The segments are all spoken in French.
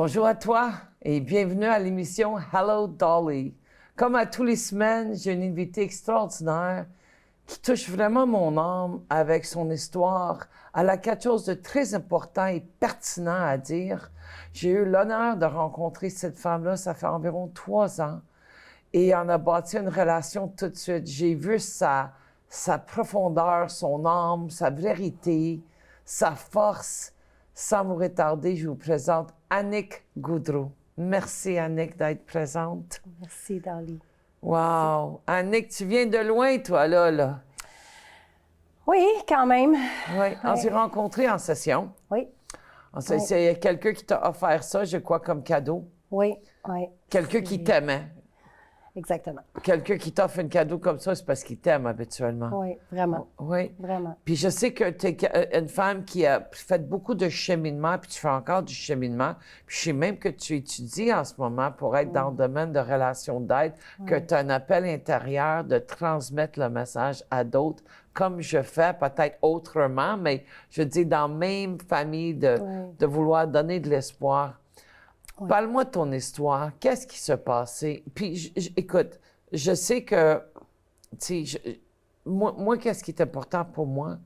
Bonjour à toi et bienvenue à l'émission Hello Dolly. Comme à tous les semaines, j'ai une invitée extraordinaire qui touche vraiment mon âme avec son histoire. Elle a quelque chose de très important et pertinent à dire. J'ai eu l'honneur de rencontrer cette femme-là, ça fait environ 3 ans, et on a bâti une relation tout de suite. J'ai vu sa profondeur, son âme, sa vérité, sa force. Sans vous retarder, je vous présente Annick Goudreau. Merci, Annick, d'être présente. Merci, Dolly. Wow! Annick, tu viens de loin, toi, là. Oui, quand même. Oui, on s'est rencontrés en session. Oui. C'est quelqu'un qui t'a offert ça, je crois, comme cadeau. Oui, oui. Quelqu'un qui t'aimait. Exactement. Quelqu'un qui t'offre un cadeau comme ça, c'est parce qu'il t'aime habituellement. Oui, vraiment. Oui. Vraiment. Puis je sais que tu es une femme qui a fait beaucoup de cheminement, puis tu fais encore du cheminement. Puis je sais même que tu étudies en ce moment pour être dans le domaine de relations d'aide, que tu as un appel intérieur de transmettre le message à d'autres, comme je fais, peut-être autrement, mais je dis dans la même famille de vouloir donner de l'espoir. Oui. Parle-moi de ton histoire. Qu'est-ce qui s'est passé? Puis, écoute, je sais que, tu sais, moi, qu'est-ce qui est important pour moi?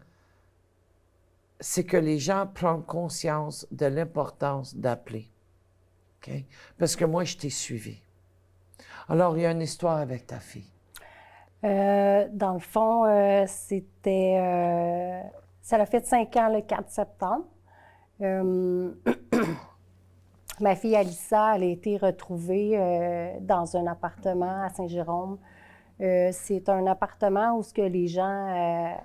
C'est que les gens prennent conscience de l'importance d'appeler. OK? Parce que moi, je t'ai suivi. Alors, il y a une histoire avec ta fille. Dans le fond, c'était... ça a fait 5 ans le 4 septembre. Ma fille Alissa, elle a été retrouvée dans un appartement à Saint-Jérôme. C'est un appartement où ce que les gens...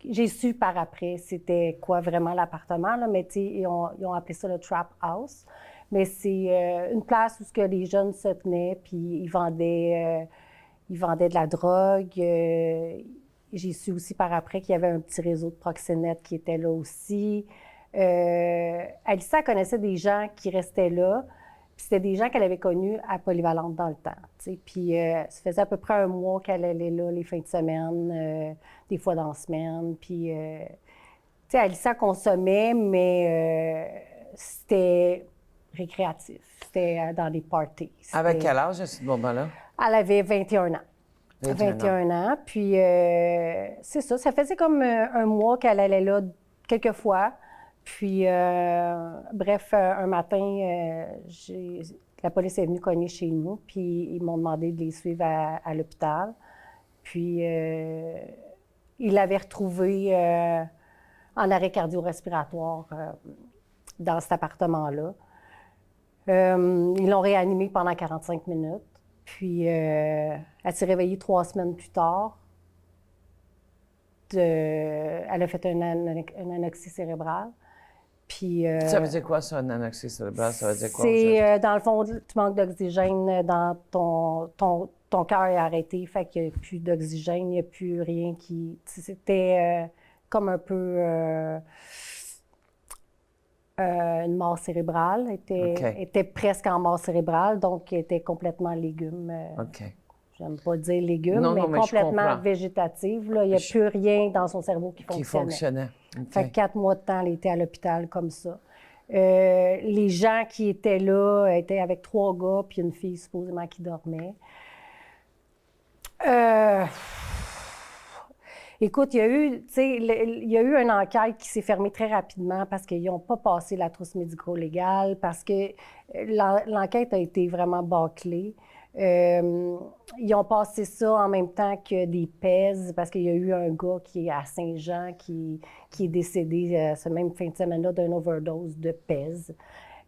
j'ai su par après c'était quoi vraiment l'appartement, là, mais ils ont appelé ça le Trap House. Mais c'est une place où ce que les jeunes se tenaient, puis ils vendaient de la drogue. J'ai su aussi par après qu'il y avait un petit réseau de proxénètes qui était là aussi. Alissa connaissait des gens qui restaient là, puis c'était des gens qu'elle avait connus à Polyvalente dans le temps. T'sais. Puis ça faisait à peu près 1 mois qu'elle allait là les fins de semaine, des fois dans la semaine. Puis, Alissa consommait, mais c'était récréatif. C'était dans des parties. Avec quel âge à ce moment-là? Elle avait 21 ans. 21 ans. Puis, c'est ça. Ça faisait comme 1 mois qu'elle allait là quelques fois. Puis, bref, un matin, la police est venue cogner chez nous, puis ils m'ont demandé de les suivre à l'hôpital. Puis, ils l'avaient retrouvée en arrêt cardio-respiratoire dans cet appartement-là. Ils l'ont réanimée pendant 45 minutes. Puis, elle s'est réveillée 3 semaines plus tard. Elle a fait une anoxie cérébrale. Puis, ça veut dire quoi, ça, une anoxie cérébrale? Ça veut dire quoi? C'est, dans le fond, tu manques d'oxygène dans ton cœur est arrêté, fait qu'il n'y a plus d'oxygène, il n'y a plus rien qui... C'était comme un peu une mort cérébrale. Était presque en mort cérébrale, donc elle était complètement légume. OK. J'aime pas dire légumes, non, mais complètement végétative. Là. Il n'y a plus rien dans son cerveau qui fonctionnait. Okay. Fait que 4 mois de temps, elle était à l'hôpital comme ça. Les gens qui étaient là étaient avec 3 gars puis une fille supposément qui dormait. Écoute, il y a eu une enquête qui s'est fermée très rapidement parce qu'ils n'ont pas passé la trousse médico-légale, parce que l'enquête a été vraiment bâclée. Ils ont passé ça en même temps que des pèses, parce qu'il y a eu un gars qui est à Saint-Jean qui est décédé ce même fin de semaine-là d'une overdose de pèse.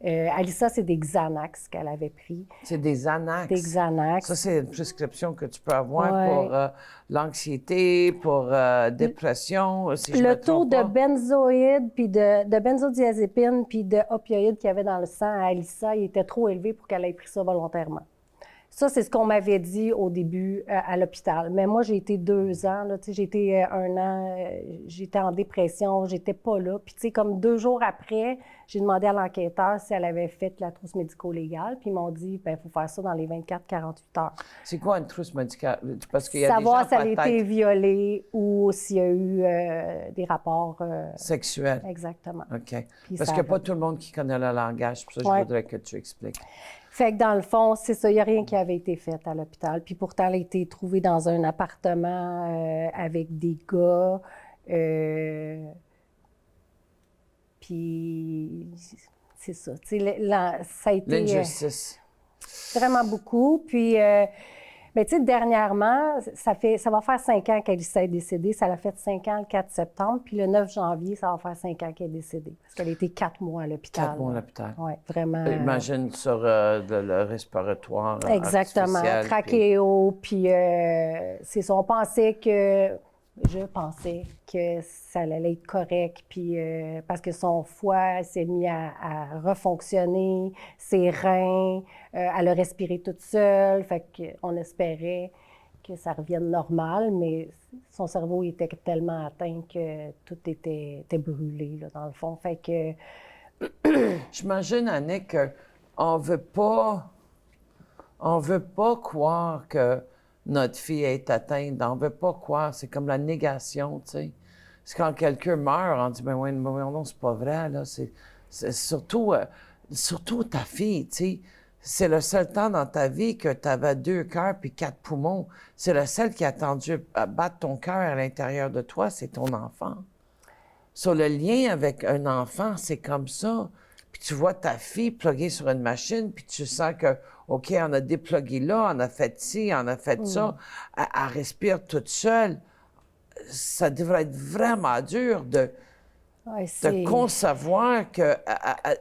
Alissa, c'est des Xanax qu'elle avait pris. C'est des Xanax? Des Xanax. Ça, c'est une prescription que tu peux avoir pour l'anxiété, pour dépression, si je me trompe pas. Le taux de benzoïdes, puis de benzodiazépine, puis de opioïdes qu'il y avait dans le sang à Alissa, il était trop élevé pour qu'elle ait pris ça volontairement. Ça, c'est ce qu'on m'avait dit au début à l'hôpital. Mais moi, j'ai été 2 ans, là, tu sais, j'ai été 1 an, j'étais en dépression, j'étais pas là. Puis, tu sais, comme 2 jours après, j'ai demandé à l'enquêteur si elle avait fait la trousse médico-légale. Puis, ils m'ont dit, bien, il faut faire ça dans les 24-48 heures. C'est quoi une trousse médicale? Parce qu'il y a Savoir des si gens elle a été peut-être violée ou s'il y a eu des rapports. sexuels. Exactement. OK. Puis Parce ça qu'il n'y a pas arrête. tout le monde qui connaît le langage. Pour ça, je Ouais. voudrais que tu expliques. Fait que dans le fond, c'est ça, il n'y a rien qui avait été fait à l'hôpital. Puis pourtant, elle a été trouvée dans un appartement avec des gars. Puis c'est ça. Tu sais, ça a été L'injustice. vraiment beaucoup. Puis, mais tu sais, dernièrement, ça va faire 5 ans qu'elle s'est décédée. Ça l'a fait 5 ans le 4 septembre. Puis le 9 janvier, ça va faire 5 ans qu'elle est décédée. Parce qu'elle a été 4 mois à l'hôpital. 4 mois à l'hôpital. Oui, vraiment. Imagine sur le respiratoire Exactement. artificiel, Trachéo, puis c'est ça. Je pensais que ça allait être correct, puis parce que son foie s'est mis à refonctionner, ses reins, elle a respiré toute seule, fait qu'on espérait que ça revienne normal, mais son cerveau était tellement atteint que tout était brûlé, là, dans le fond. Fait que... J'imagine, Annick, qu'on veut pas croire que notre fille est atteinte. On veut pas croire. C'est comme la négation, tu sais. C'est quand quelqu'un meurt, on dit, ben oui, non, c'est pas vrai, là. C'est surtout ta fille, tu sais. C'est le seul temps dans ta vie que tu avais 2 cœurs puis 4 poumons. C'est le seul qui a attendu à battre ton cœur à l'intérieur de toi, c'est ton enfant. Sur le lien avec un enfant, c'est comme ça. Puis tu vois ta fille pluguée sur une machine, puis tu sens que, OK, on a déplugué là, on a fait ci, on a fait ça. Elle respire toute seule. Ça devrait être vraiment dur de concevoir qu'il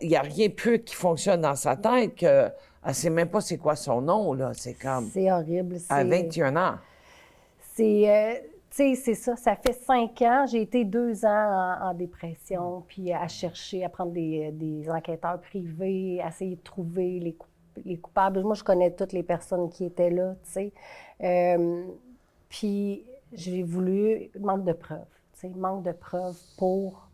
n'y a rien plus qui fonctionne dans sa tête, qu'elle ne sait même pas c'est quoi son nom, là. C'est comme... C'est horrible. À 21 ans. C'est... tu sais, c'est ça. Ça fait 5 ans. J'ai été 2 ans en dépression, puis à chercher, à prendre des enquêteurs privés, à essayer de trouver les coupables. Moi, je connais toutes les personnes qui étaient là, tu sais. Puis j'ai voulu... Manque de preuves, tu sais. Manque de preuves pour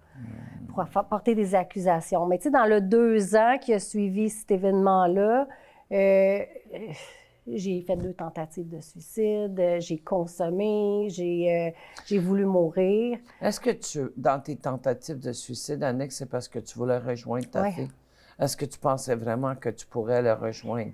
porter des accusations. Mais tu sais, dans le 2 ans qui a suivi cet événement-là, j'ai fait 2 tentatives de suicide, j'ai consommé, j'ai voulu mourir. Est-ce que dans tes tentatives de suicide, Annick, c'est parce que tu voulais rejoindre ta fille? Est-ce que tu pensais vraiment que tu pourrais la rejoindre?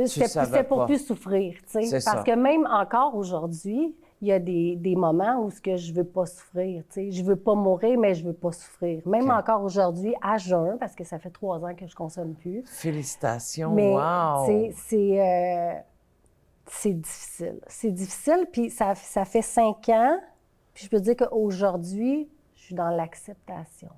C'était pour plus souffrir, tu sais. Parce que même encore aujourd'hui, il y a des moments où je veux pas souffrir, tu sais. Je veux pas mourir, mais je veux pas souffrir. Même encore aujourd'hui, à jeun, parce que ça fait 3 ans que je consomme plus. Félicitations, mais, wow! C'est difficile. C'est difficile, puis ça fait 5 ans. Puis je peux dire qu'aujourd'hui, je suis dans l'acceptation.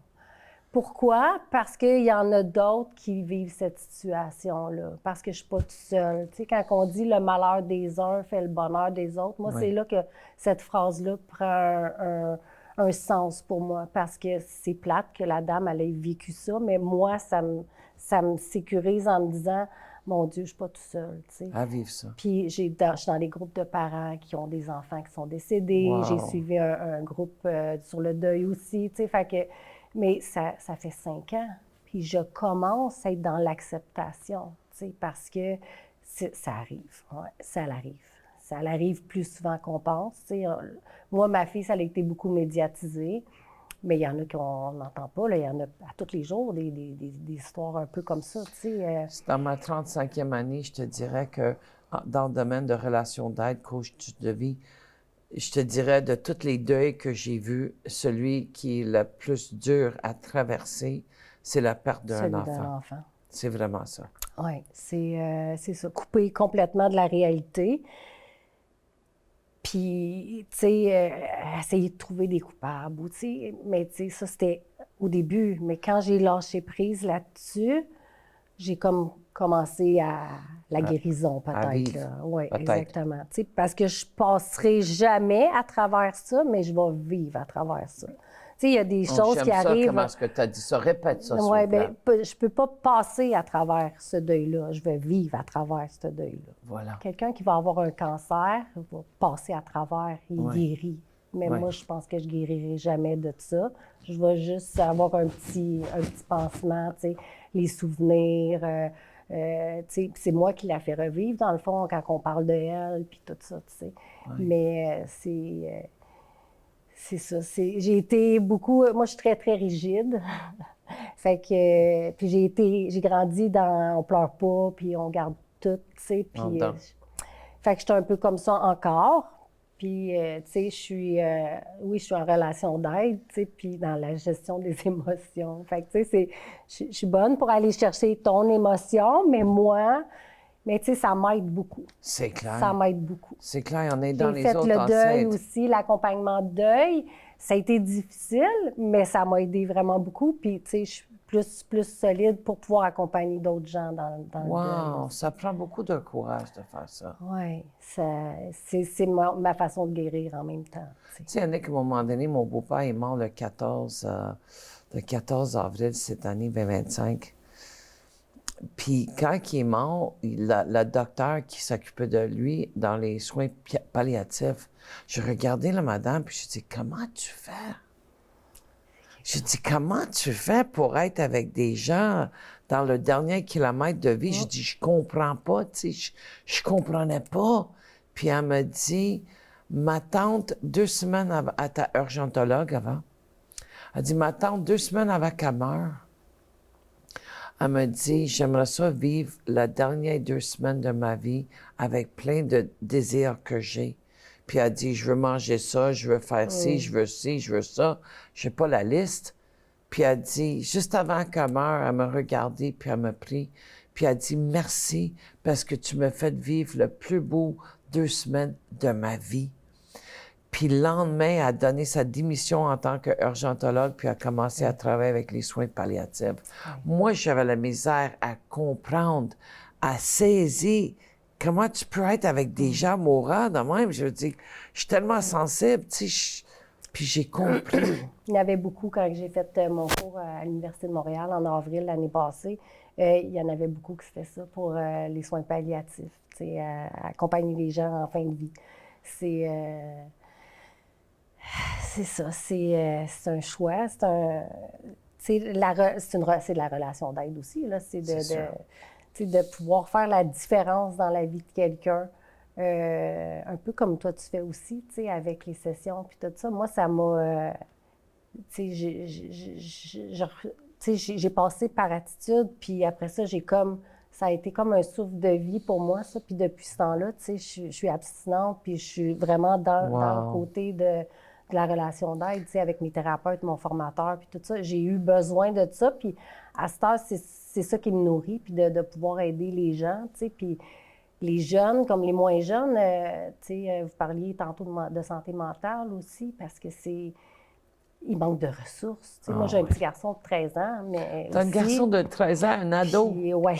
Pourquoi? Parce qu'il y en a d'autres qui vivent cette situation-là, parce que je ne suis pas toute seule. Tu sais, quand on dit « le malheur des uns fait le bonheur des autres », moi, c'est là que cette phrase-là prend un sens pour moi, parce que c'est plate que la dame, elle ait vécu ça, mais moi, ça me sécurise en me disant « mon Dieu, je ne suis pas toute seule. » À vivre ça. Puis je suis dans des groupes de parents qui ont des enfants qui sont décédés. Wow. J'ai suivi un groupe sur le deuil aussi, tu sais, fait que... Mais ça fait 5 ans, puis je commence à être dans l'acceptation, tu sais, parce que ça arrive, ça l'arrive. Ça l'arrive plus souvent qu'on pense, tu sais. Moi, ma fille, ça a été beaucoup médiatisé, mais il y en a qu'on n'entend pas, là. Il y en a à tous les jours des histoires un peu comme ça, tu sais. Dans ma 35e année, je te dirais que dans le domaine de relations d'aide, coach de vie, je te dirais, de tous les deuils que j'ai vus, celui qui est le plus dur à traverser, c'est la perte d'un enfant. C'est vraiment ça. Oui, c'est ça. Couper complètement de la réalité. Puis, tu sais, essayer de trouver des coupables. Mais tu sais, ça, c'était au début. Mais quand j'ai lâché prise là-dessus, j'ai comme commencé à la guérison, peut-être. Oui, exactement. Parce que je passerai jamais à travers ça, mais je vais vivre à travers ça. sais, il y a des choses qui J'aime ça, arrivent. comment est-ce que tu as dit ça? Répète ça, s'il Oui, vous plaît. bien, je peux pas passer à travers ce deuil-là. Je vais vivre à travers ce deuil-là. Voilà. Quelqu'un qui va avoir un cancer va passer à travers, il Ouais. guérit. Mais Ouais. moi, je pense que je guérirai jamais de ça. Je vais juste avoir un petit pansement, tu sais, les souvenirs. Tu sais, c'est moi qui la fait revivre, dans le fond, quand on parle de elle, puis tout ça, tu sais. Ouais. Mais c'est ça. J'ai été beaucoup... Moi, je suis très, très rigide. Fait que... Puis j'ai grandi dans... On pleure pas, puis on garde tout, tu sais. Puis... fait que j'étais un peu comme ça encore. Puis, tu sais, oui, je suis en relation d'aide, tu sais, puis dans la gestion des émotions. Fait que, tu sais, je suis bonne pour aller chercher ton émotion, mais moi... Mais tu sais, ça m'aide beaucoup. C'est clair. Ça m'aide beaucoup. C'est clair, on est dans les J'ai fait autres le deuil enceintes. aussi, l'accompagnement de deuil. Ça a été difficile, mais ça m'a aidé vraiment beaucoup. Puis, tu sais, je suis plus solide pour pouvoir accompagner d'autres gens dans le deuil. Wow, ça prend beaucoup de courage de faire ça. Oui, c'est ma façon de guérir en même temps. Tu sais, Annick, à un moment donné, mon beau-père est mort le 14 avril cette année, 2025. Puis quand il est mort, le docteur qui s'occupait de lui dans les soins palliatifs, j'ai regardé la madame, puis je dit, comment tu fais? J'ai dit, comment tu fais pour être avec des gens dans le dernier kilomètre de vie? J'ai dit, je comprends pas, tu sais, je comprenais pas. Puis elle me dit, ma tante, 2 semaines avant, à ta urgentologue avant, elle dit, ma tante, 2 semaines avant qu'elle meure, elle me dit, j'aimerais ça vivre la dernière 2 semaines de ma vie avec plein de désirs que j'ai. Puis elle dit, je veux manger ça, je veux faire ci, je veux ça. Je n'ai pas la liste. Puis elle dit, juste avant qu'elle meure, elle m'a regardé, puis elle m'a pris. Puis elle dit, merci parce que tu m'as fait vivre le plus beau 2 semaines de ma vie. Puis le lendemain, elle a donné sa démission en tant qu'urgentologue, puis a commencé à travailler avec les soins palliatifs. Moi, j'avais la misère à comprendre, à saisir comment tu peux être avec des gens mourants de même. Je veux dire, je suis tellement sensible, tu sais, puis j'ai compris. Il y en avait beaucoup quand j'ai fait mon cours à l'Université de Montréal en avril l'année passée. Il y en avait beaucoup qui faisaient ça pour les soins palliatifs, tu sais, accompagner les gens en fin de vie. C'est ça, c'est un choix, c'est de la relation d'aide aussi, là, c'est de pouvoir faire la différence dans la vie de quelqu'un, un peu comme toi tu fais aussi, tu sais, avec les sessions puis tout ça. Moi, ça m'a, tu sais, j'ai passé par attitude, puis après ça, ça a été comme un souffle de vie pour moi, ça. Puis depuis ce temps-là, tu sais, je suis abstinente, puis je suis vraiment dans le côté de la relation d'aide, tu sais, avec mes thérapeutes, mon formateur, puis tout ça. J'ai eu besoin de ça, puis à cette heure, c'est ça qui me nourrit, puis de pouvoir aider les gens, tu sais, puis les jeunes comme les moins jeunes, tu sais, vous parliez tantôt de santé mentale aussi, parce que il manque de ressources. Tu sais, moi, j'ai un petit garçon de 13 ans, mais T'as un garçon de 13 ans, un ado? Oui.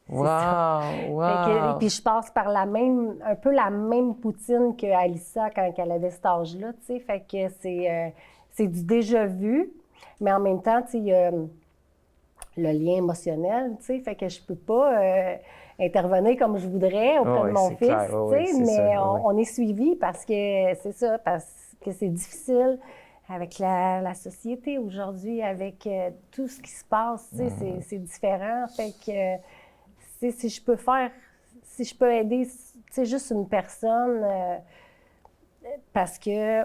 Wow! Puis je passe par un peu la même poutine qu'Alissa quand elle avait cet âge-là, tu sais. Fait que c'est du déjà vu, mais en même temps, tu sais, il y a le lien émotionnel, tu sais. Fait que je peux pas intervenir comme je voudrais auprès de mon fils, tu sais, mais on est suivi parce que c'est ça, parce que c'est difficile avec la société aujourd'hui, avec tout ce qui se passe, tu sais, c'est différent. Fait que si je peux aider, c'est juste une personne, parce que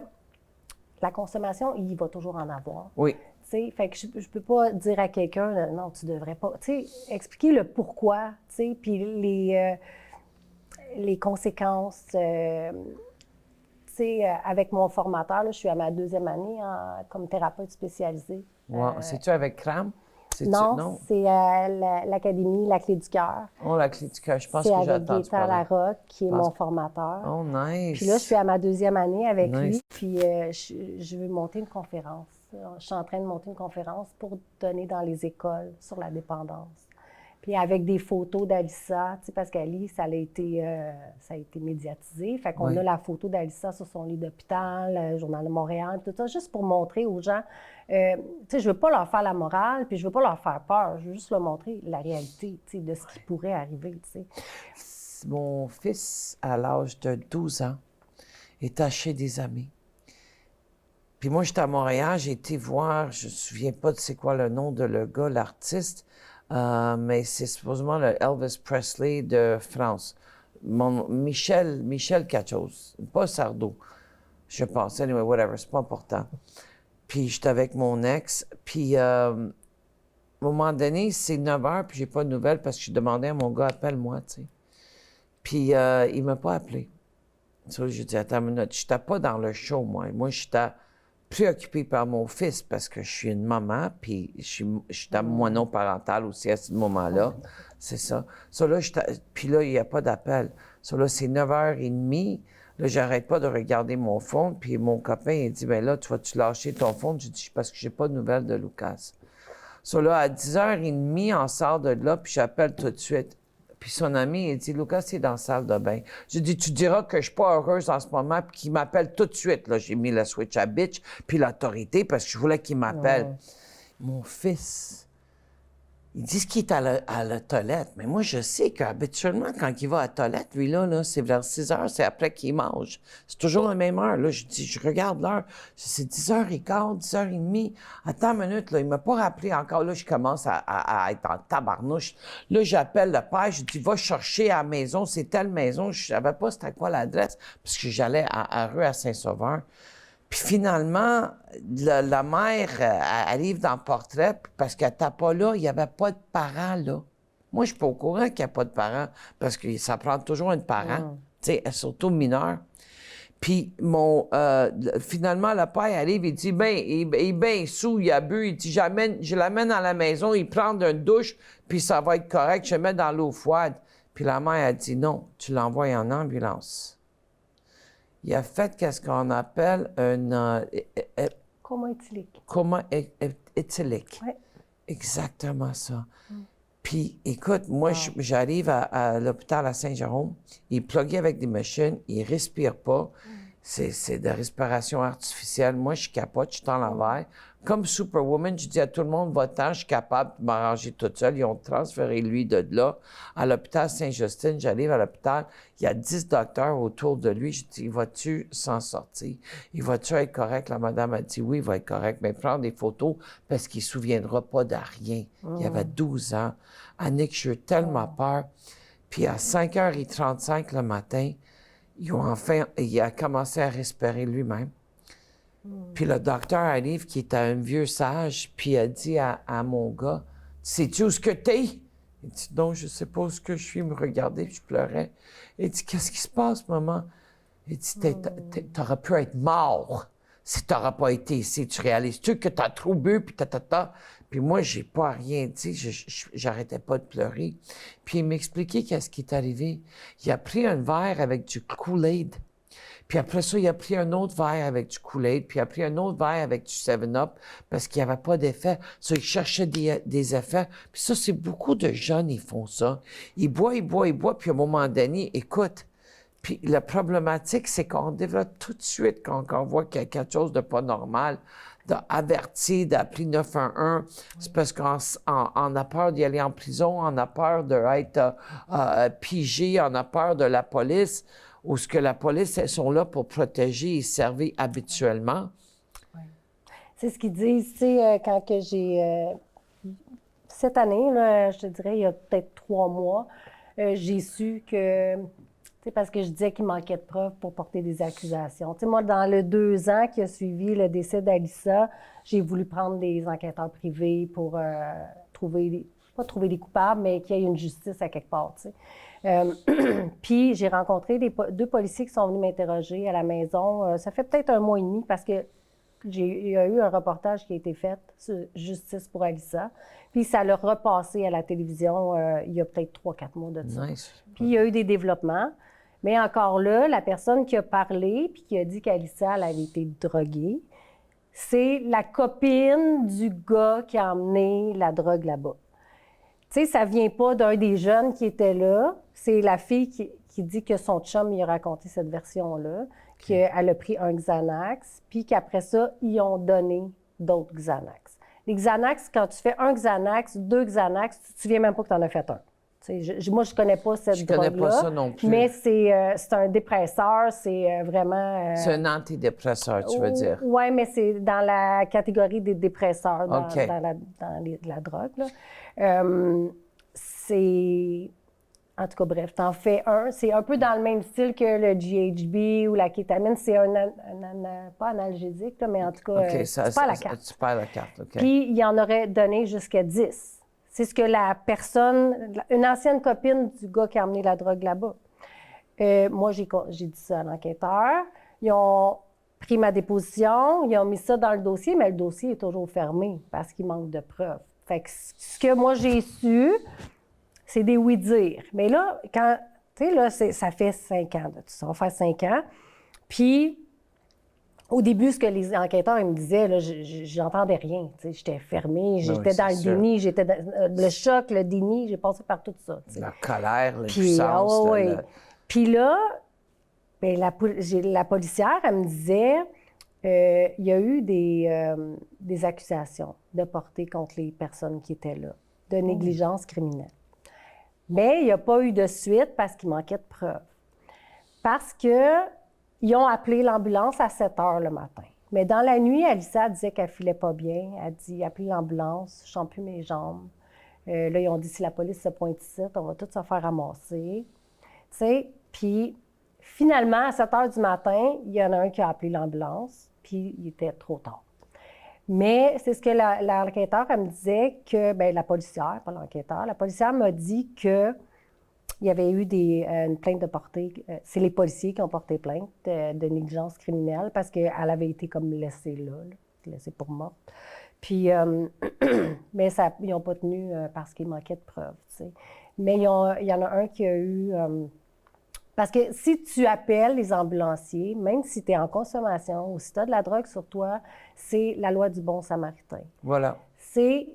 la consommation, il va toujours en avoir. Oui. T'sais, fait que je peux pas dire à quelqu'un, non, tu devrais pas. Tu sais, expliquer le pourquoi, tu sais, puis les conséquences. Tu sais, avec mon formateur, là, je suis à ma 2e année comme thérapeute spécialisée. Wow. C'est-tu avec CRAM? Non, c'est à l'Académie La Clé du Cœur. Oh, La Clé du Cœur, je pense que j'ai entendu C'est avec Gaétan Larocque, qui est mon formateur. Oh, nice! Puis là, je suis à ma 2e année avec lui, puis je veux monter une conférence. Je suis en train de monter une conférence pour donner dans les écoles sur la dépendance. Puis avec des photos d'Alissa, tu sais, parce qu'Alice, ça a été médiatisé. Fait qu'on a la photo d'Alissa sur son lit d'hôpital, le Journal de Montréal, tout ça, juste pour montrer aux gens. Tu sais, je veux pas leur faire la morale, puis je veux pas leur faire peur. Je veux juste leur montrer la réalité, tu sais, de ce qui pourrait arriver, tu sais. Mon fils, à l'âge de 12 ans, est chez des amis. Puis moi, j'étais à Montréal, j'ai été voir, je me souviens pas de c'est quoi le nom de le gars, l'artiste, mais c'est supposément le Elvis Presley de France. Michel quelque chose, pas Sardou, je pense. Anyway, whatever, c'est pas important. Puis j'étais avec mon ex, puis à un moment donné, c'est 9 heures, puis j'ai pas de nouvelles parce que je demandais à mon gars, appelle-moi, tu sais. Puis il m'a pas appelé. Ça, j'ai dit, attends une minute, j'étais pas dans le show, moi. Moi, j'étais préoccupée par mon fils parce que je suis une maman, puis j'étais monoparentale aussi à ce moment-là. C'est ça. Ça, là, puis là, il n'y a pas d'appel. Ça, là, c'est 9h30. Là, j'arrête pas de regarder mon phone, puis mon copain, il dit, ben là, tu vas-tu lâcher ton phone? J'ai dit, parce que j'ai pas de nouvelles de Lucas. Ça, là, à 10h30, on sort de là, puis j'appelle tout de suite. Puis son ami, il dit, Lucas, c'est dans la salle de bain. J'ai dit, tu diras que je suis pas heureuse en ce moment, puis qu'il m'appelle tout de suite. Là, j'ai mis le switch à bitch, puis l'autorité, parce que je voulais qu'il m'appelle. Mon fils, ils disent qu'il est à la toilette. Mais moi, je sais qu'habituellement, quand il va à la toilette, lui, là c'est vers 6 heures, c'est après qu'il mange. C'est toujours la même heure. Là, je regarde l'heure. C'est 10h15, 10h30. Attends une minute, là, il m'a pas rappelé encore. Là, je commence à être en tabarnouche. Là, j'appelle le père. Je dis, va chercher à la maison. C'est telle maison. Je savais pas c'était quoi l'adresse, parce que j'allais à rue à Saint-Sauveur. Puis finalement, la mère arrive dans le portrait parce qu'elle n'était pas là, il n'y avait pas de parents là. Moi, je suis pas au courant qu'il n'y a pas de parents parce que ça prend toujours un parent, tu sais, surtout mineur. Puis finalement, le père arrive, il dit, il est bien sous, il a bu, il dit, je l'amène à la maison, il prend une douche, puis ça va être correct, je le mets dans l'eau froide. Puis la mère a dit, non, tu l'envoies en ambulance. Il a fait qu'est-ce qu'on appelle un coma éthylique. Coma éthylique. Oui. Exactement ça. Puis, écoute, moi, j'arrive à l'hôpital à Saint-Jérôme. Il est plugué avec des machines. Il respire pas. C'est de la respiration artificielle. Moi, je capote, je suis en l'envers. Comme Superwoman, je dis à tout le monde, va-t'en, je suis capable de m'arranger toute seule. Ils ont transféré lui de là à l'hôpital Saint-Justin. J'arrive à l'hôpital, il y a 10 docteurs autour de lui. Je dis, vas-tu s'en sortir? Il va-tu être correct? La madame a dit, oui, il va être correct. Mais prends des photos parce qu'il ne se souviendra pas de rien. Il avait 12 ans. Annick, j'ai eu tellement peur. Puis à 5h35 le matin, il a commencé à respirer lui-même. Puis le docteur arrive, qui est un vieux sage, puis il a dit à mon gars, « Sais-tu où ce que t'es? » Il dit, « Non, je sais pas où ce que je suis. » Il me regardait, puis je pleurais. Il dit, « Qu'est-ce qui se passe, maman? » Il dit, « T'aurais pu être mort si t'aurais pas été ici. Tu réalises-tu que t'as trop bu, puis ta. » Puis moi, j'ai pas rien dit. J'arrêtais pas de pleurer. Puis il m'expliquait qu'est-ce qui est arrivé. Il a pris un verre avec du Kool-Aid. Puis après ça, il a pris un autre verre avec du Kool-Aid, puis il a pris un autre verre avec du 7-Up parce qu'il n'y avait pas d'effet. Ça, il cherchait des effets. Puis ça, c'est beaucoup de jeunes, ils font ça. Ils boivent, puis à un moment donné, écoute, puis la problématique, c'est qu'on développe tout de suite quand on voit qu'il y a quelque chose de pas normal, d'avertir, d'appeler 911. C'est parce qu'on a peur d'y aller en prison, on a peur d'être pigé, on a peur de la police. Ou ce que la police, elles sont là pour protéger et servir habituellement. Oui. C'est ce qu'ils disent, tu sais, quand que j'ai... cette année, là, je te dirais, il y a peut-être 3 mois, j'ai su que... Tu sais, parce que je disais qu'il manquait de preuves pour porter des accusations. Tu sais, moi, dans le 2 ans qui a suivi le décès d'Alissa, j'ai voulu prendre des enquêteurs privés pour pas trouver des coupables, mais qu'il y ait une justice à quelque part, tu sais. Puis j'ai rencontré 2 policiers qui sont venus m'interroger à la maison. Ça fait peut-être 1 mois et demi parce que il y a eu un reportage qui a été fait sur Justice pour Alissa. Puis ça l'a repassé à la télévision il y a peut-être 3-4 mois de ça. Nice. Puis il y a eu des développements. Mais encore là, la personne qui a parlé puis qui a dit qu'Alissa elle avait été droguée, c'est la copine du gars qui a emmené la drogue là-bas. Tu sais, ça vient pas d'un des jeunes qui était là. C'est la fille qui dit que son chum lui a raconté cette version-là, qu'elle a pris un Xanax, puis qu'après ça, ils ont donné d'autres Xanax. Les Xanax, quand tu fais un Xanax, 2 Xanax, tu te souviens même pas que tu en as fait un. Moi, je connais pas cette drogue-là. Je connais pas ça non plus. Mais c'est un dépresseur, c'est vraiment... c'est un antidépresseur, tu veux dire? Oui, mais c'est dans la catégorie des dépresseurs, dans la drogue. Là. C'est... En tout cas, bref, t'en fais un. C'est un peu dans le même style que le GHB ou la kétamine. C'est pas analgésique, là, mais en tout cas, OK, tu perds la carte. Tu perds la carte, OK. Puis, il en aurait donné jusqu'à 10. C'est ce que la personne, une ancienne copine du gars qui a emmené la drogue là-bas. Moi, j'ai dit ça à l'enquêteur. Ils ont pris ma déposition, ils ont mis ça dans le dossier, mais le dossier est toujours fermé parce qu'il manque de preuves. Fait que ce que moi, j'ai su, c'est des oui-dire. Mais là, quand, tu sais, là, ça fait 5 ans de tout ça. Ça va faire 5 ans. Puis, au début, ce que les enquêteurs ils me disaient, là, j'entendais rien. J'étais fermée, j'étais dans le déni, j'étais dans le choc, le déni, j'ai passé par tout ça. T'sais. La colère, l'impuissance. Puis là, ben, la policière, elle me disait, il y a eu des accusations de portée contre les personnes qui étaient là, de négligence criminelle. Mais il n'y a pas eu de suite parce qu'il manquait de preuves. Parce qu'ils ont appelé l'ambulance à 7 heures le matin. Mais dans la nuit, Alissa disait qu'elle ne filait pas bien. Elle dit « Appelez l'ambulance, je ne sens plus mes jambes. » Là, ils ont dit « Si la police se pointe ici, on va tous se faire ramasser. » Tu sais, puis finalement, à 7 heures du matin, il y en a un qui a appelé l'ambulance, puis il était trop tard. Mais c'est ce que l'enquêteur, elle me disait que, bien, la policière, pas l'enquêteur, la policière m'a dit que il y avait eu une plainte de portée. C'est les policiers qui ont porté plainte de négligence criminelle parce qu'elle avait été comme laissée là, laissée pour morte. Puis, mais ils n'ont pas tenu parce qu'il manquait de preuves, tu sais. Mais il y en a un qui a eu... parce que si tu appelles les ambulanciers, même si tu es en consommation ou si tu as de la drogue sur toi, c'est la loi du bon samaritain. Voilà. Tu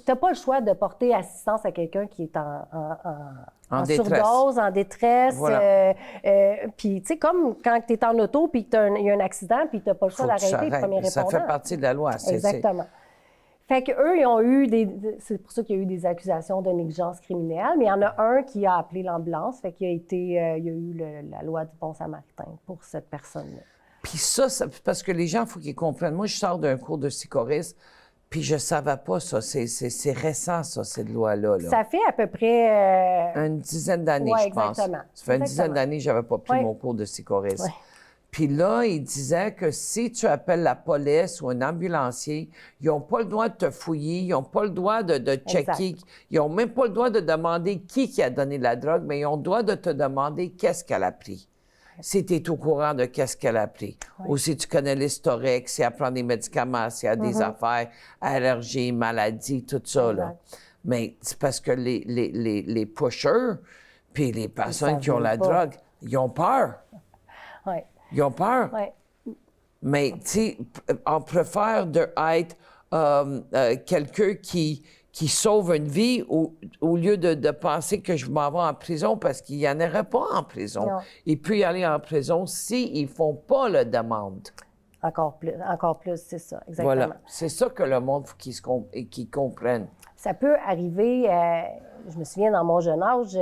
n'as pas le choix de porter assistance à quelqu'un qui est en surdose, en détresse. Voilà. Puis, tu sais, comme quand tu es en auto puis qu'il y a un accident puis tu n'as pas le choix d'arrêter le premier répondant. Ça fait partie de la loi. Exactement. Fait qu'eux, ils ont eu c'est pour ça qu'il y a eu des accusations de négligence criminelle, mais il y en a un qui a appelé l'ambulance, fait qu'il il y a eu la loi du bon samaritain pour cette personne-là. Puis ça, parce que les gens, il faut qu'ils comprennent. Moi, je sors d'un cours de psychorisme, puis je savais pas ça. C'est récent, ça, cette loi-là. Là. Ça fait à peu près... une dizaine d'années, je pense. Exactement. Ça fait une dizaine d'années que je n'avais pas pris mon cours de psychorisme. Ouais. Puis là, il disait que si tu appelles la police ou un ambulancier, ils n'ont pas le droit de te fouiller, ils n'ont pas le droit de checker, exact. Ils n'ont même pas le droit de demander qui a donné la drogue, mais ils ont le droit de te demander qu'est-ce qu'elle a pris. Si tu es au courant de qu'est-ce qu'elle a pris. Oui. Ou si tu connais l'historique, si elle prend des médicaments, s'il y a des affaires, allergies, maladies, tout ça. Là. Mais c'est parce que les pushers, puis les personnes qui ont la drogue, ils ont peur. Oui. Ils ont peur. Oui. Mais, tu sais, on préfère être quelqu'un qui sauve une vie au lieu de penser que je m'en vais en prison parce qu'il n'y en aurait pas en prison. Non. Il peut y aller en prison s'ils ne font pas la demande. Encore plus, c'est ça, exactement. Voilà. C'est ça que le monde faut qu'ils comprennent. Ça peut arriver, je me souviens, dans mon jeune âge,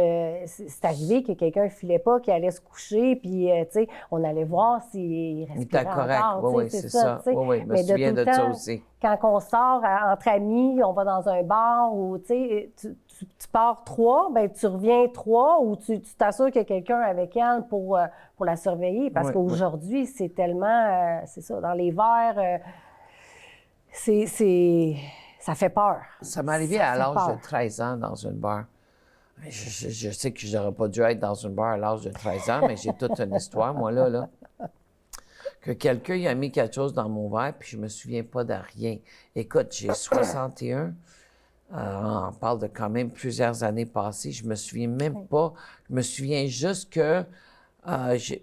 c'est arrivé que quelqu'un ne filait pas, qu'il allait se coucher, puis, tu sais, on allait voir s'il respirait encore. Oui, c'est ça. Oui, je me souviens de ça aussi. Quand on sort entre amis, on va dans un bar, ou, tu sais, tu pars 3, bien, tu reviens 3, ou tu t'assures qu'il y a quelqu'un avec elle pour la surveiller, parce qu'aujourd'hui, c'est tellement, c'est ça, dans les verres, ça fait peur. Ça m'est arrivé à l'âge de 13 ans dans une bar. Je sais que je n'aurais pas dû être dans une bar à l'âge de 13 ans, mais j'ai toute une histoire, moi, là. Que quelqu'un a mis quelque chose dans mon verre, puis je me souviens pas de rien. Écoute, j'ai 61. On parle de quand même plusieurs années passées. Je me souviens même pas. Je me souviens juste que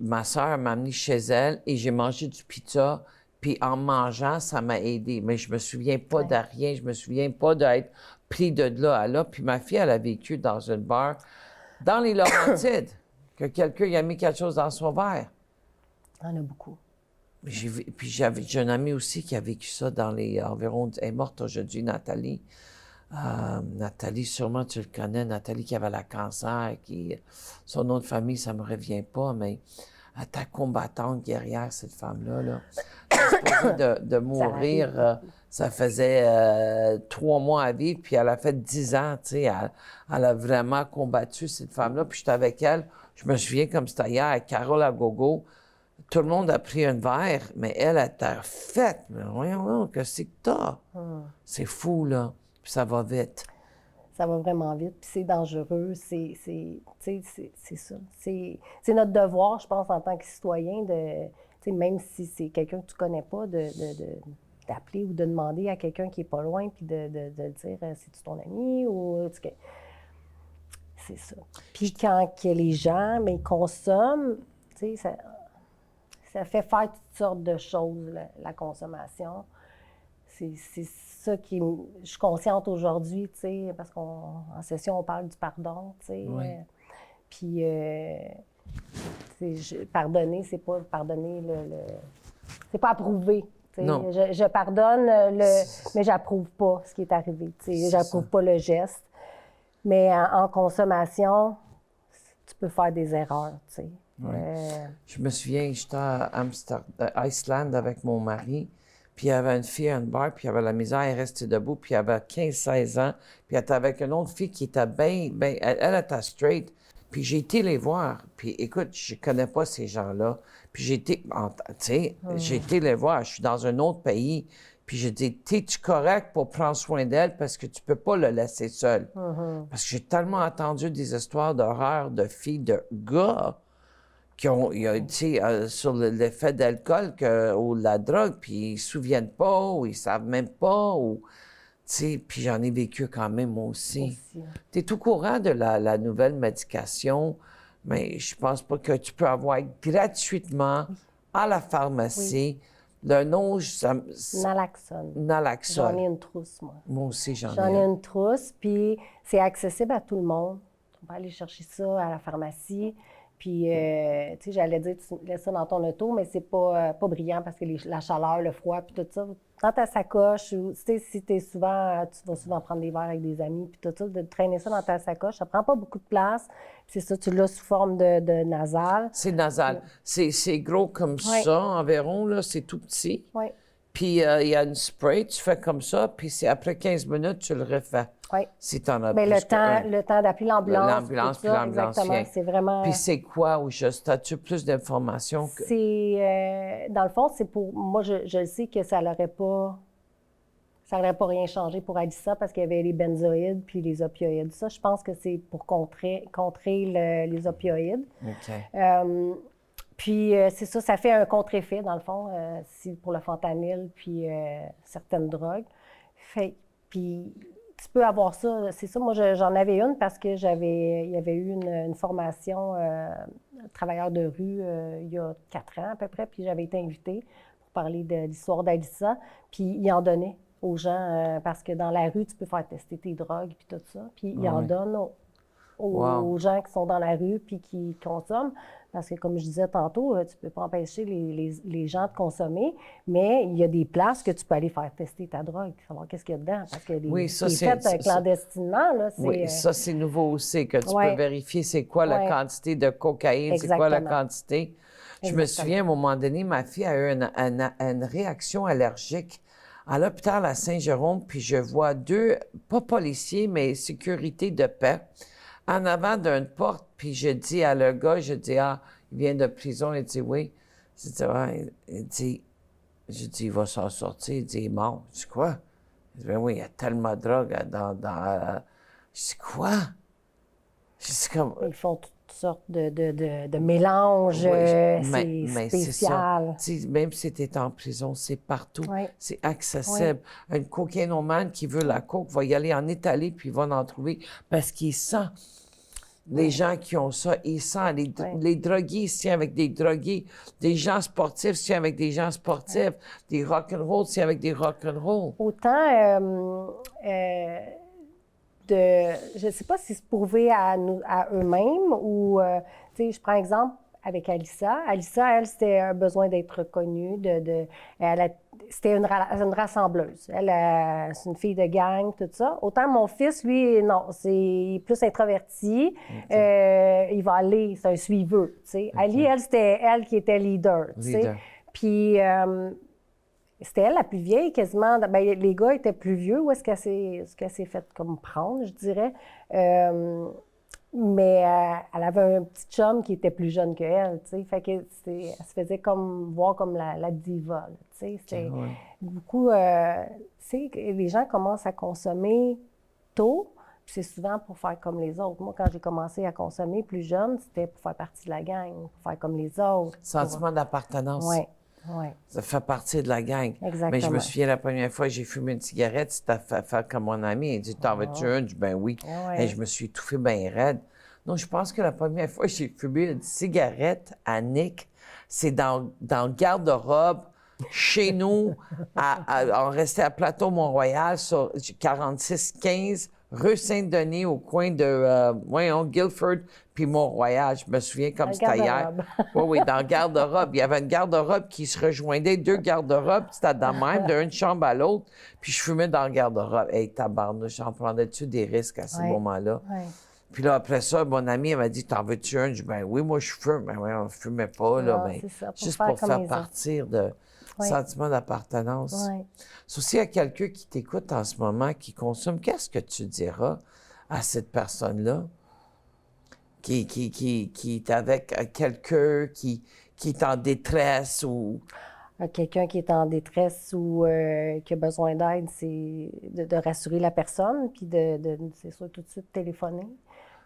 ma sœur m'a amené chez elle et j'ai mangé du pizza. Puis en mangeant, ça m'a aidé. Mais je me souviens pas de rien. Je me souviens pas d'être pris de là à là. Puis ma fille, elle a vécu dans une bar dans les Laurentides, que quelqu'un y a mis quelque chose dans son verre. Il y en a beaucoup. Puis j'ai une amie aussi qui a vécu ça dans les environs... Elle est morte aujourd'hui, Nathalie. Nathalie, sûrement tu le connais, Nathalie qui avait la cancer, son nom de famille, ça me revient pas, mais elle était combattante, guerrière, cette femme-là. Là. de mourir, ça faisait 3 mois à vivre, puis elle a fait 10 ans, tu sais, elle a vraiment combattu, cette femme-là, puis j'étais avec elle, je me souviens comme c'était hier, avec Carole à gogo, tout le monde a pris un verre, mais elle était faite, mais voyons, qu'est-ce que t'as? C'est fou, là. Puis ça va vite. Ça va vraiment vite, puis c'est dangereux, c'est ça. C'est notre devoir, je pense, en tant que citoyen, même si c'est quelqu'un que tu connais pas, d'appeler ou de demander à quelqu'un qui est pas loin, puis de dire c'est-tu ton ami ou... C'est ça. Puis quand que les gens consomment, ça fait faire toutes sortes de choses, la consommation. C'est ça qui... Je suis consciente aujourd'hui, tu sais, parce qu'en session, on parle du pardon, tu sais. Oui. Puis, pardonner, c'est pas pardonner c'est pas approuver. Non. Je pardonne, mais j'approuve pas ce qui est arrivé. J'approuve pas le geste. Mais en consommation, tu peux faire des erreurs, tu sais. Oui. Je me souviens, j'étais à Iceland avec mon mari. Puis il y avait une fille à une bar, puis il y avait la misère, elle restait debout, puis elle avait 15-16 ans, puis elle était avec une autre fille qui était elle était straight. Puis j'ai été les voir, puis écoute, je connais pas ces gens-là. Puis j'ai été les voir, je suis dans un autre pays, puis j'ai dit, t'es-tu correct pour prendre soin d'elle parce que tu peux pas le laisser seule? Parce que j'ai tellement entendu des histoires d'horreur de filles, de gars, qui ont, sur l'effet d'alcool ou de la drogue, puis ils se souviennent pas, ou ils savent même pas, ou, puis j'en ai vécu quand même, moi aussi. Tu es au courant de la nouvelle médication, mais je pense pas que tu peux avoir gratuitement à la pharmacie le nom... Naloxone. Naloxone. J'en ai une trousse, moi. Moi aussi, j'en ai ai une trousse, puis c'est accessible à tout le monde. On peut aller chercher ça à la pharmacie. Puis, tu sais, j'allais dire, tu laisses ça dans ton auto, mais c'est pas brillant parce que la chaleur, le froid, puis tout ça. Dans ta sacoche, ou, tu sais, si tu vas souvent prendre des verres avec des amis, puis tout ça, de traîner ça dans ta sacoche, ça prend pas beaucoup de place. C'est ça, tu l'as sous forme de nasal. C'est nasal. C'est gros comme ça, environ, là, c'est tout petit. Oui. Puis, il y a une spray, tu fais comme ça, puis après 15 minutes, tu le refais. Oui. Si tu en as mais plus le temps d'appeler l'ambulance. L'ambulance, puis l'ambulance vient. C'est vraiment... Puis c'est quoi, ou juste, as-tu plus d'informations? C'est... dans le fond, c'est pour... Moi, je sais que ça n'aurait pas rien changé pour Alyssa parce qu'il y avait les benzoïdes puis les opioïdes. Ça, je pense que c'est pour contrer les opioïdes. OK. Puis c'est ça fait un contre-effet, dans le fond, pour le fentanyl puis certaines drogues. Puis tu peux avoir ça, c'est ça. Moi, j'en avais une parce que il y avait eu une formation travailleur de rue il y a 4 ans à peu près, puis j'avais été invitée pour parler de l'histoire d'Alyssa. Puis ils en donnaient aux gens parce que dans la rue, tu peux faire tester tes drogues puis tout ça. Puis ils en donnent aux gens qui sont dans la rue puis qui consomment. Parce que, comme je disais tantôt, tu ne peux pas empêcher les gens de consommer, mais il y a des places que tu peux aller faire tester ta drogue, savoir qu'est-ce qu'il y a dedans. Parce que c'est fait clandestinement. Là, oui, ça, c'est nouveau aussi, que tu peux vérifier c'est quoi la quantité de cocaïne, c'est quoi la quantité. Je me souviens, à un moment donné, ma fille a eu une réaction allergique à l'hôpital à Saint-Jérôme, puis je vois 2, pas policiers, mais sécurité de paix, en avant d'une porte, puis je dis à le gars, il vient de prison, il dit oui. Je dis, il va s'en sortir, il dit, il est mort. Je dis, quoi? Il dit, ben oui, il y a tellement de drogue dans... Je dis, quoi? Je dis, comme... Ils font toutes sortes de mélanges, c'est spécial. Même si tu es en prison, c'est partout. Oui. C'est accessible. Oui. Un cocaïnomane qui veut la coke va y aller en Italie, puis il va en trouver, parce qu'il sent... Les gens qui ont ça, ils sentent. Les drogués se tiennent avec des drogués. Des gens sportifs se tiennent avec des gens sportifs. Des rock'n'roll se tiennent avec des rock'n'roll. Autant, je ne sais pas si se prouver à eux-mêmes ou, tu sais, je prends exemple avec Alissa. Alissa, elle, c'était un besoin d'être reconnue. C'était une rassembleuse. C'est une fille de gang, tout ça. Autant mon fils, lui, non, c'est plus introverti. Il va aller, c'est un suiveur, tu sais. Ali, elle, c'était elle qui était leader, tu sais. Puis c'était elle la plus vieille, quasiment. Bien, les gars étaient plus vieux. Où est-ce qu'elle s'est faite comme prendre, je dirais. Mais elle avait un petit chum qui était plus jeune qu'elle, tu sais. Fait que elle se faisait comme voir comme la diva, tu sais. C'était beaucoup... tu sais, les gens commencent à consommer tôt, puis c'est souvent pour faire comme les autres. Moi, quand j'ai commencé à consommer plus jeune, c'était pour faire partie de la gang, pour faire comme les autres. Sentiment d'appartenance. Oui. Oui. Ça fait partie de la gang. Exactement. Mais je me souviens la première fois que j'ai fumé une cigarette, c'était à faire comme mon ami. Il dit, t'en veux-tu une? Je dis, ben oui. Et je me suis étouffé bien raide. Non, je pense que la première fois que j'ai fumé une cigarette à Nick, c'est dans le garde-robe, chez nous, on restait à Plateau-Mont-Royal, sur 46-15, rue Saint-Denis, au coin de, Guilford, puis Mont-Royal. Je me souviens comme c'était hier. Oui, dans le garde-robe. Il y avait une garde-robe qui se rejoignait, deux garde-robes, c'était dans même, d'une chambre à l'autre, puis je fumais dans le garde-robe. Hey, tabarnouche, j'en prenais-tu des risques à ce moment-là? Oui. Puis là, après ça, mon ami, elle m'a dit, t'en veux-tu un? Je dis, ben oui, moi, je fume. Ben oui, on ne fumait pas, là. Non, ça, juste pour faire partir de sentiment d'appartenance. Oui. C'est aussi à quelqu'un qui t'écoute en ce moment, qui consomme, qu'est-ce que tu diras à cette personne-là qui est avec quelqu'un qui est en détresse ou... Quelqu'un qui est en détresse ou qui a besoin d'aide, c'est de rassurer la personne, puis c'est sûr, tout de suite téléphoner,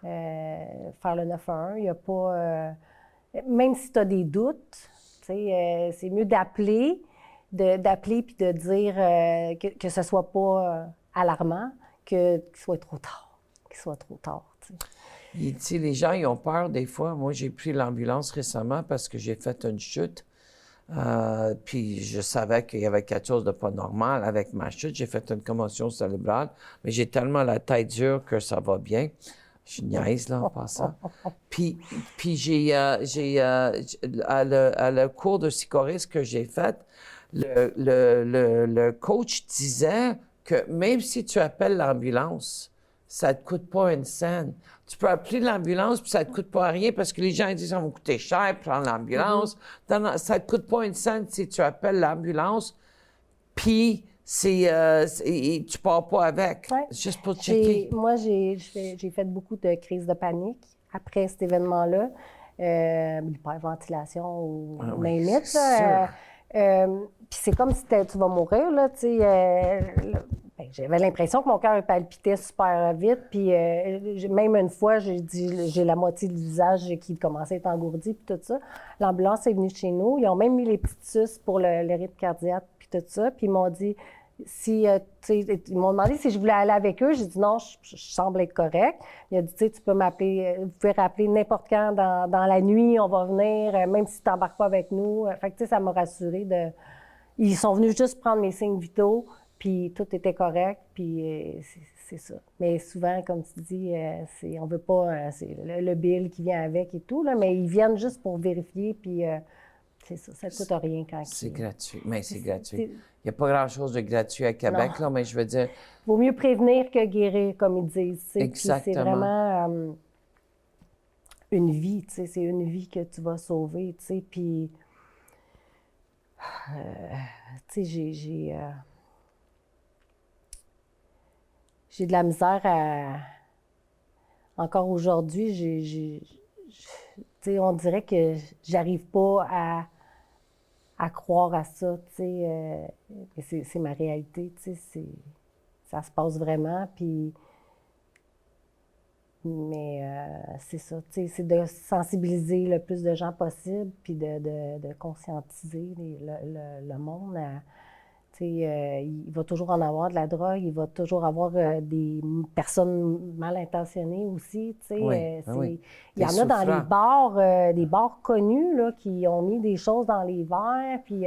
faire le 911. Il n'y a pas... même si tu as des doutes, c'est mieux d'appeler puis de dire que ce ne soit pas alarmant, qu'il soit trop tard. Qu'il soit trop tard. Les gens, ils ont peur des fois. Moi, j'ai pris l'ambulance récemment parce que j'ai fait une chute. Puis je savais qu'il y avait quelque chose de pas normal avec ma chute. J'ai fait une commotion cérébrale, mais j'ai tellement la tête dure que ça va bien. Je niaise, là, en passant. Puis à le cours de psychorisme que j'ai fait, le coach disait que même si tu appelles l'ambulance, ça ne te coûte pas une scène. Tu peux appeler l'ambulance, puis ça ne te coûte pas rien, parce que les gens disent, ça va me coûter cher, prendre l'ambulance. Ça ne te coûte pas une scène si tu appelles l'ambulance, puis tu ne pars pas avec. Ouais. Juste pour checker. Moi, j'ai fait beaucoup de crises de panique après cet événement-là. L'hyperventilation ou même limite. Puis c'est comme si tu vas mourir, là, tu sais. J'avais l'impression que mon cœur palpitait super vite. Puis même une fois, j'ai la moitié du visage qui commençait à être engourdi, puis tout ça. L'ambulance est venue chez nous. Ils ont même mis les petites suces pour le rythme cardiaque, puis tout ça. Puis ils m'ont dit, ils m'ont demandé si je voulais aller avec eux. J'ai dit non, je semble être correct. Il a dit, tu peux m'appeler, vous pouvez rappeler n'importe quand dans la nuit, on va venir, même si tu t'embarques pas avec nous. Fait que, ça m'a rassurée de... Ils sont venus juste prendre mes signes vitaux, puis tout était correct, puis c'est ça. Mais souvent, comme tu dis, on veut pas... c'est le bill qui vient avec et tout, là, mais ils viennent juste pour vérifier, puis c'est ça. Ça ne coûte rien quand... C'est gratuit, mais c'est gratuit. Il n'y a pas grand-chose de gratuit à Québec, là, mais je veux dire... Il vaut mieux prévenir que guérir, comme ils disent. Exactement. C'est vraiment une vie, tu sais. C'est une vie que tu vas sauver, tu sais. Puis, tu sais, j'ai de la misère à... Encore aujourd'hui, tu sais, on dirait que j'arrive pas à croire à ça, tu sais. C'est ma réalité, tu sais. Ça se passe vraiment, puis... Mais c'est ça, tu sais, c'est de sensibiliser le plus de gens possible, puis de conscientiser le monde. Tu sais, il va toujours en avoir de la drogue, il va toujours avoir des personnes mal intentionnées aussi, tu sais. Il y en a dans des bars connus, là, qui ont mis des choses dans les verres, puis...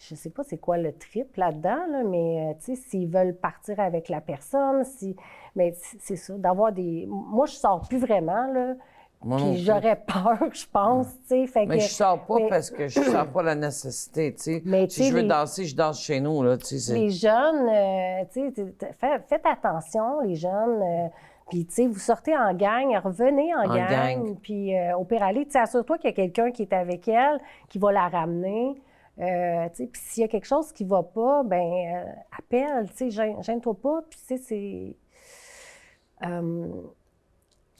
je sais pas c'est quoi le trip là-dedans, là, mais tu sais, s'ils veulent partir avec la personne, mais c'est ça, d'avoir des... Moi, je sors plus vraiment, là, Moi non puis plus. j'aurais peur, je pense, tu sais, fait Mais que... je sors pas mais- parce que je sens pas la nécessité, tu sais. Mais, tu Si sais, je veux les- danser, je danse chez nous, là, tu sais. Les jeunes, tu sais, faites attention, les jeunes. Puis, tu sais, vous sortez en gang, revenez en En gang. gang. Puis, au pire aller, tu sais, assure-toi qu'il y a quelqu'un qui est avec elle, qui va la ramener. Tu sais, puis s'il y a quelque chose qui ne va pas, ben appelle, tu sais, gêne-toi pas. Puis, tu sais, euh,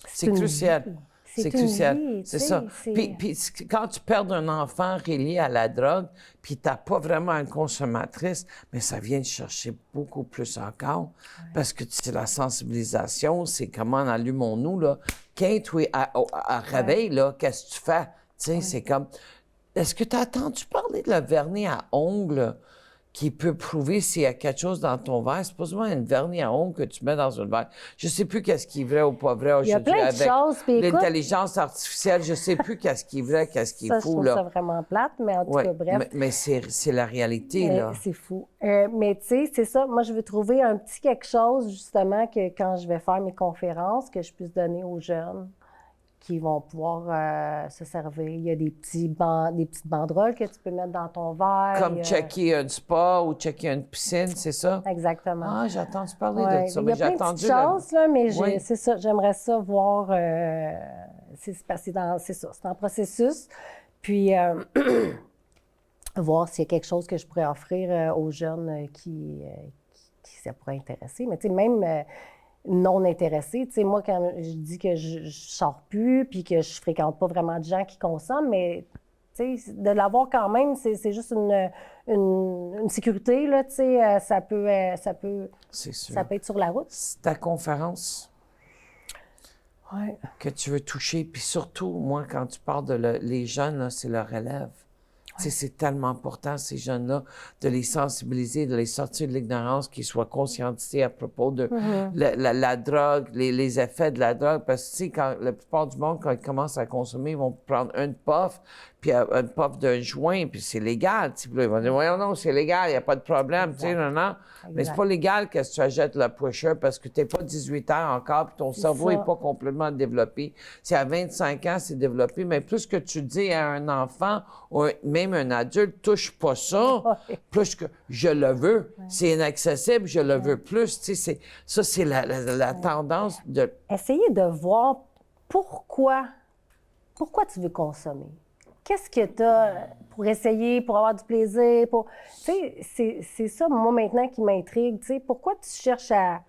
C'est une crucial. vie. C'est une crucial. vie, C'est tu sais, ça. c'est- Puis quand tu perds un enfant relié à la drogue, puis tu n'as pas vraiment une consommatrice, mais ça vient de chercher beaucoup plus encore. Parce que c'est la sensibilisation, c'est comment allumons-nous, là. Quand tu es à réveil, là, qu'est-ce que tu fais? Tu sais, c'est comme... Est-ce que tu as entendu parler de le vernis à ongles qui peut prouver s'il y a quelque chose dans ton verre? C'est pas seulement une vernis à ongles que tu mets dans un verre. Je sais plus qu'est-ce qui est vrai ou pas vrai Il y a aujourd'hui. plein de Avec choses, puis écoute- l'intelligence artificielle, je sais plus qu'est-ce qui est vrai, qu'est-ce qui ça, est je fou, trouve ça là. vraiment plate, mais en tout Ouais, cas, bref. mais c'est la réalité, là. C'est fou. Mais tu sais, c'est ça. Moi, je veux trouver un petit quelque chose, justement, que quand je vais faire mes conférences, que je puisse donner aux jeunes qui vont pouvoir se servir. Il y a des petites banderoles que tu peux mettre dans ton verre. il y Comme a- checker un spa ou checker une piscine, c'est ça? Exactement. Ah, j'ai entendu parler Ouais. de ça, Il y mais a j'ai plein de attendu... petites choses, là, mais Oui. c'est ça. J'aimerais ça voir... parce que c'est ça, c'est en processus. Puis... voir s'il y a quelque chose que je pourrais offrir aux jeunes qui ça pourrait intéresser. Mais tu sais, même non intéressés, tu sais, moi, quand je dis que je sors plus puis que je fréquente pas vraiment de gens qui consomment, mais tu sais, de l'avoir quand même, c'est juste une sécurité, là, tu sais, ça peut C'est sûr. ça peut être sur la route. C'est ta conférence Ouais. que tu veux toucher, puis surtout, moi, quand tu parles de les jeunes, là, c'est leur élève. Tu sais, c'est tellement important, ces jeunes-là, de les sensibiliser, de les sortir de l'ignorance, qu'ils soient conscientisés à propos de la drogue, les effets de la drogue. Parce que, tu sais, quand la plupart du monde, quand ils commencent à consommer, ils vont prendre une puff, puis une puff d'un joint, puis c'est légal. Tu sais, puis là, ils vont dire, voyons, non, c'est légal, il n'y a pas de problème, tu sais, non, non. Mais c'est pas légal que tu achètes le pusher parce que tu n'es pas 18 ans encore, puis ton cerveau ça. n'est pas complètement développé. C'est à 25 ans, c'est développé. Mais plus que tu dis à un enfant ou même un adulte, touche pas ça, plus que je le veux. C'est inaccessible, je le veux plus. Tu sais, ça, c'est la tendance de... Essayez de voir pourquoi tu veux consommer. Qu'est-ce que tu as pour essayer, pour avoir du plaisir, pour... Tu sais, c'est ça, moi, maintenant, qui m'intrigue. Tu sais, pourquoi tu cherches à...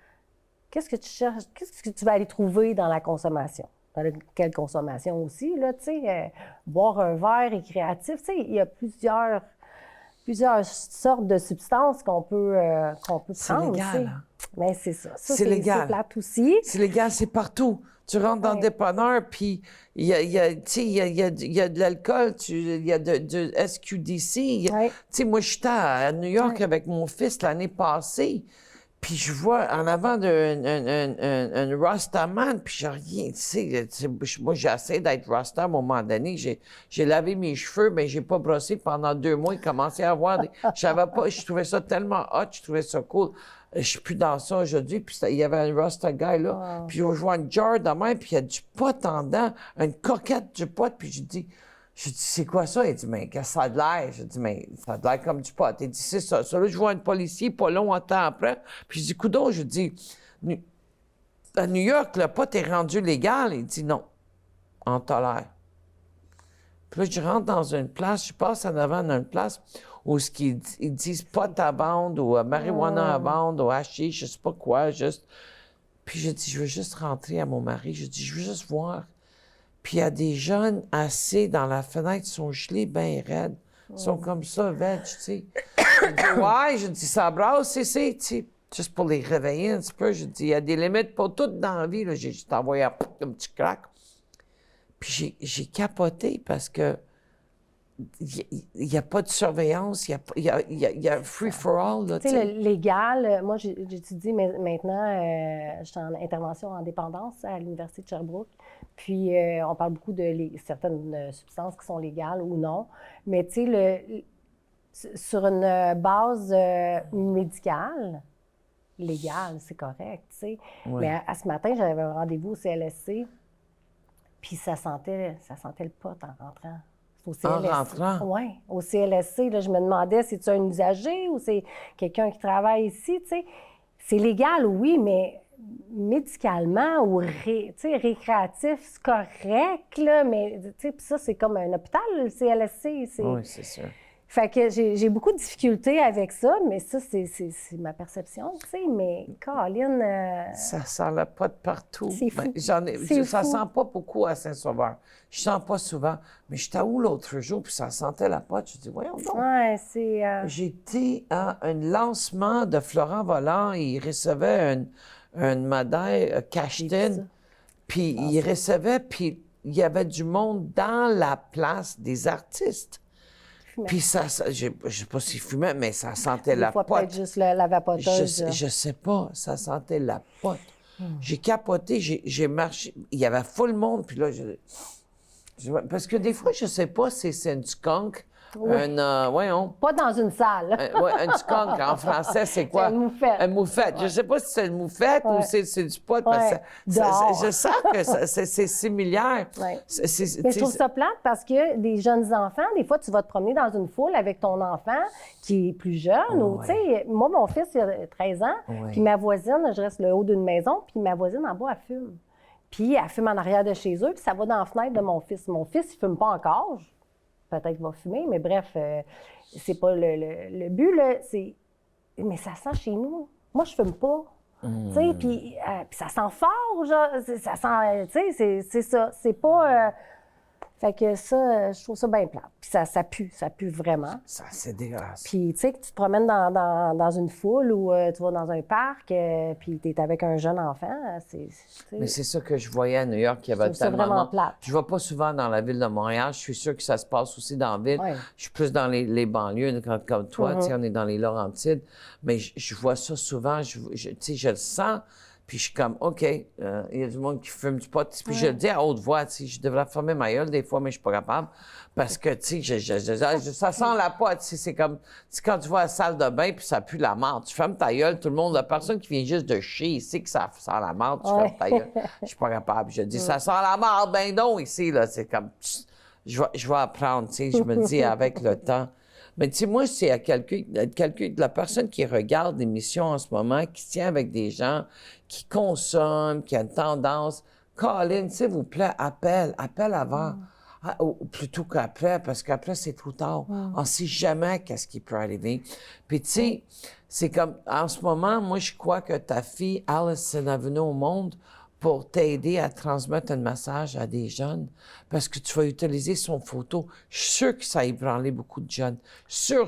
Qu'est-ce que tu cherches? Qu'est-ce que tu vas aller trouver dans la consommation? Dans quelle consommation aussi, là, tu sais, boire un verre récréatif. Tu sais, il y a plusieurs sortes de substances qu'on peut C'est prendre. légal, tu sais. hein? Mais c'est ça. Ça, C'est légal. C'est plate aussi. C'est légal, c'est partout. Tu rentres dans le dépanneur, puis il y a de l'alcool, il y a de SQDC. Ouais. Tu sais, moi, j'étais à New York avec mon fils l'année passée, puis je vois en avant un Rastaman, puis j'ai rien, tu sais, moi, j'essaie d'être Rasta à un moment donné. J'ai lavé mes cheveux, mais j'ai pas brossé pendant 2 mois. Il commençait à avoir je trouvais ça tellement hot, je trouvais ça cool. Je suis plus dans ça aujourd'hui, puis il y avait un Rasta guy là, puis je vois une jar de main, puis il y a du pot en dedans, une coquette du pot, puis je dis, c'est quoi ça? Il dit, mais qu'est-ce que ça a de l'air? Je dis, mais ça a de l'air comme du pot. Il dit, c'est ça. Ça, là, je vois un policier pas longtemps après, puis je dis, coudonc, je dis, à New York, le pot est rendu légal. Il dit, non, on tolère. Puis là, je rentre dans une place, je passe en avant d'une place où ils disent pot à vendre ou marijuana à vendre ou hashish, je sais pas quoi, juste. Puis je dis, je veux juste rentrer à mon mari. Je dis, je veux juste voir. Puis il y a des jeunes assis dans la fenêtre, ils sont gelés bien raides. Ils sont comme ça, veg, tu sais. Je dis, ouais, je dis, ça brasse, tu sais, juste pour les réveiller un petit peu. Je dis, il y a des limites pas toutes dans la vie, là. J'ai juste envoyé un petit crack. Puis j'ai capoté parce que il n'y a pas de surveillance, il y a free-for-all. Tu sais, le légal, moi, j'étudie maintenant, je suis en intervention en dépendance à l'Université de Sherbrooke. Puis, on parle beaucoup de certaines substances qui sont légales ou non. Mais, tu sais, sur une base médicale, légale, c'est correct, tu sais. Oui. Mais à ce matin, j'avais un rendez-vous au CLSC, puis ça sentait le pot en rentrant. Au CLSC. En rentrant? Oui, au CLSC, là, je me demandais, c'est-tu un usager ou c'est quelqu'un qui travaille ici, tu sais. C'est légal, oui, mais médicalement ou récréatif, c'est correct, là, mais puis ça, c'est comme un hôpital, le CLSC. Oui, c'est sûr. Fait que j'ai beaucoup de difficultés avec ça, mais ça, c'est ma perception, tu sais. Mais Caroline... Ça sent le pot de partout. C'est fou. Ça sent pas beaucoup à Saint-Sauveur. Je sens pas souvent. Mais j'étais où l'autre jour, puis ça sentait la pote. Je dis, voyons donc. Ouais, c'est... J'étais à un lancement de Florent Volant. Il recevait une médaille Cachetin. Puis il recevait, puis il y avait du monde dans la place des artistes. Puis ça, je sais pas s'il fumait, mais ça sentait la pote. Peut-être juste la vapoteuse. Je sais pas, ça sentait la pote. J'ai capoté, j'ai marché. Il y avait full monde, puis là, parce que des fois, je sais pas si c'est une skunk, voyons. Pas dans une salle. Une skunk, en français, c'est quoi? C'est une moufette. Une moufette. Je sais pas si c'est une moufette ou c'est du pot. Parce que je sens que c'est similaire. Ouais. Mais je trouve ça plate parce que des jeunes enfants, des fois, tu vas te promener dans une foule avec ton enfant qui est plus jeune. Ou, tu sais, moi, mon fils, il a 13 ans, puis ma voisine, je reste le haut d'une maison, puis ma voisine, en bas, elle fume. Puis elle fume en arrière de chez eux, puis ça va dans la fenêtre de mon fils. Mon fils, il fume pas encore. Peut-être qu'il va fumer, mais bref, c'est pas le but, là. Mais ça sent chez nous. Moi, je fume pas. Tu sais, puis ça sent fort, genre. Ça sent, tu sais, c'est ça. C'est pas... Fait que ça, je trouve ça bien plate. Puis ça pue vraiment. Ça, c'est dégueulasse. Puis, tu sais, que tu te promènes dans une foule ou tu vas dans un parc, puis tu es avec un jeune enfant, Mais c'est ça que je voyais à New York, il y avait tellement... vraiment plate. Je ne vais pas souvent dans la ville de Montréal. Je suis sûr que ça se passe aussi dans la ville. Ouais. Je suis plus dans les banlieues, comme toi, tu sais, on est dans les Laurentides. Mais je vois ça souvent, tu sais, je le sens. Puis je suis comme, OK, il y a du monde qui fume du pot. Puis je le dis à haute voix, tu sais, je devrais fermer ma gueule des fois, mais je suis pas capable. Parce que, tu sais, ça sent la pote. C'est comme, quand tu vas à la salle de bain, puis ça pue la marde. Tu fermes ta gueule, tout le monde, la personne qui vient juste de chier, il sait que ça sent la marde, tu fermes ta gueule. Je suis pas capable. Je dis, ça sent la marde, ben donc, ici, là. C'est comme, je vais apprendre, tu sais, je me dis avec le temps. Mais tu sais, moi, c'est à la personne qui regarde l'émission en ce moment, qui tient avec des gens, qui consomment, qui a une tendance. Colin, s'il vous plaît, appelle avant. Ou plutôt qu'après, parce qu'après, c'est trop tard. On ne sait jamais qu'est-ce qui peut arriver. Puis tu sais, c'est comme, en ce moment, moi, je crois que ta fille, Allison, est venue au monde pour t'aider à transmettre un message à des jeunes, parce que tu vas utiliser son photo. Je suis sûr que ça a ébranlé beaucoup de jeunes. Sûr,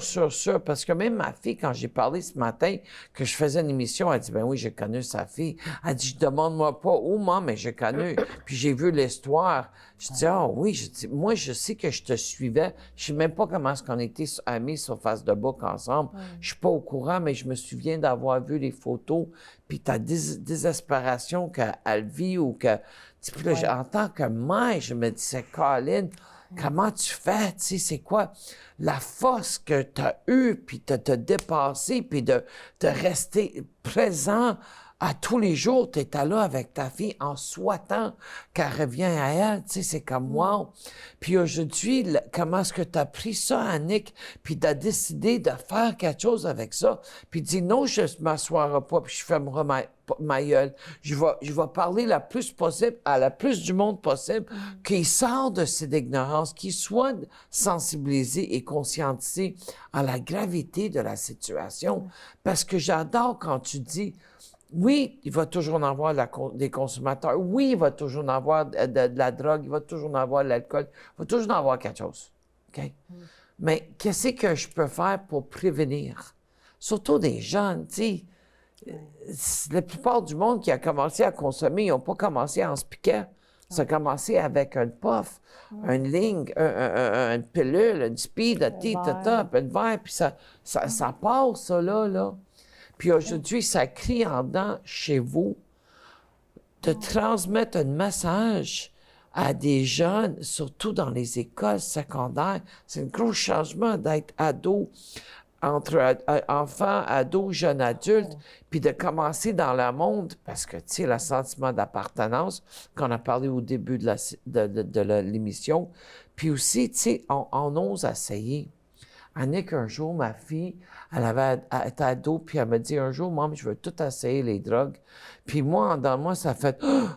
parce que même ma fille, quand j'ai parlé ce matin que je faisais une émission, elle dit, ben oui, j'ai connu sa fille. Elle dit, demande-moi pas où, moi, mais j'ai connu. Puis j'ai vu l'histoire. Je dis, oui, moi, je sais que je te suivais. Je sais même pas comment est-ce qu'on était amis sur Face de Book ensemble. Je suis pas au courant, mais je me souviens d'avoir vu les photos. Puis ta désespération qu'elle vit ou que... Puis là, en tant que mère, je me disais, Colin, comment tu fais? Tu sais, c'est quoi la force que tu as eue, puis de te dépasser, puis de rester présent à tous les jours. Tu étais là avec ta fille en souhaitant qu'elle revienne à elle. Tu sais, c'est comme wow. Puis aujourd'hui, comment est-ce que tu as pris ça, Annick, puis tu as décidé de faire quelque chose avec ça, puis dis non, je ne m'assoirai pas, puis je fermerai ma gueule. Je vais parler le plus possible à le plus du monde possible, qui sort de cette ignorance, qui soit sensibilisé et conscientisé à la gravité de la situation. Parce que j'adore quand tu dis, oui, il va toujours en avoir des consommateurs. Oui, il va toujours en avoir de la drogue, il va toujours en avoir de l'alcool, il va toujours en avoir quelque chose. OK? Mais qu'est-ce que je peux faire pour prévenir? Surtout des jeunes, tu sais. La plupart du monde qui a commencé à consommer, ils n'ont pas commencé en se piquant. Ça a commencé avec un puff, une ligne, une pilule, une speed, une verre, puis ça passe, ça, là. Puis aujourd'hui, ça crie en dedans chez vous de transmettre un message à des jeunes, surtout dans les écoles secondaires. C'est un gros changement d'être ado, entre enfants, ados, jeunes adultes, puis de commencer dans le monde, parce que, tu sais, le sentiment d'appartenance, qu'on a parlé au début de l'émission, puis aussi, tu sais, on ose essayer. Annick, un jour, ma fille, elle été ado, puis elle m'a dit un jour, Maman, je veux tout essayer les drogues. Puis moi, dans moi, ça fait, oh,